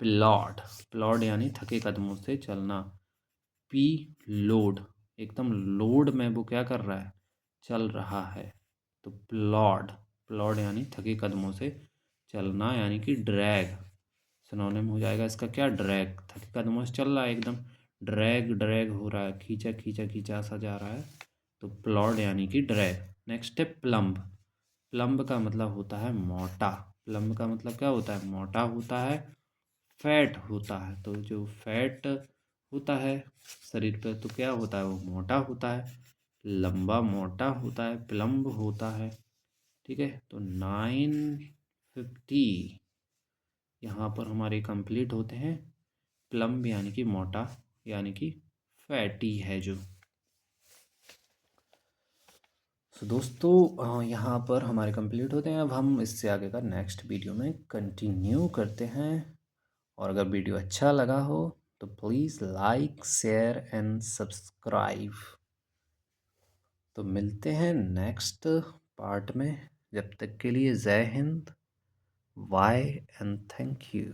प्लॉड। प्लॉड यानी थके कदमों से चलना। पी लोड, एकदम लोड में वो क्या कर रहा है, चल रहा है, तो प्लॉड। प्लॉड यानी थके कदमों से चलना, यानी कि ड्रैग सिनोनिम हो जाएगा इसका क्या, ड्रैग। थके कदमों से चल रहा है एकदम, ड्रैग ड्रैग हो रहा है, खींचा खींचा खींचा सा जा रहा है, तो प्लॉड यानी कि ड्रैग। नेक्स्ट है प्लम्ब। प्लम्ब का मतलब होता है मोटा। प्लम्ब का मतलब क्या होता है, मोटा होता है, फैट होता है। तो जो फैट होता है शरीर पे तो क्या होता है, वो मोटा होता है, लंबा मोटा होता है, प्लम्ब होता है। ठीक है, तो 950 यहाँ पर हमारे कंप्लीट होते हैं। प्लम्ब यानी कि मोटा, यानी कि फैटी है जो। तो दोस्तों यहाँ पर हमारे कंप्लीट होते हैं। अब हम इससे आगे का नेक्स्ट वीडियो में कंटिन्यू करते हैं। और अगर वीडियो अच्छा लगा हो तो please like share and subscribe. तो मिलते हैं नेक्स्ट पार्ट में, जब तक के लिए जय हिंद, बाय एंड थैंक यू।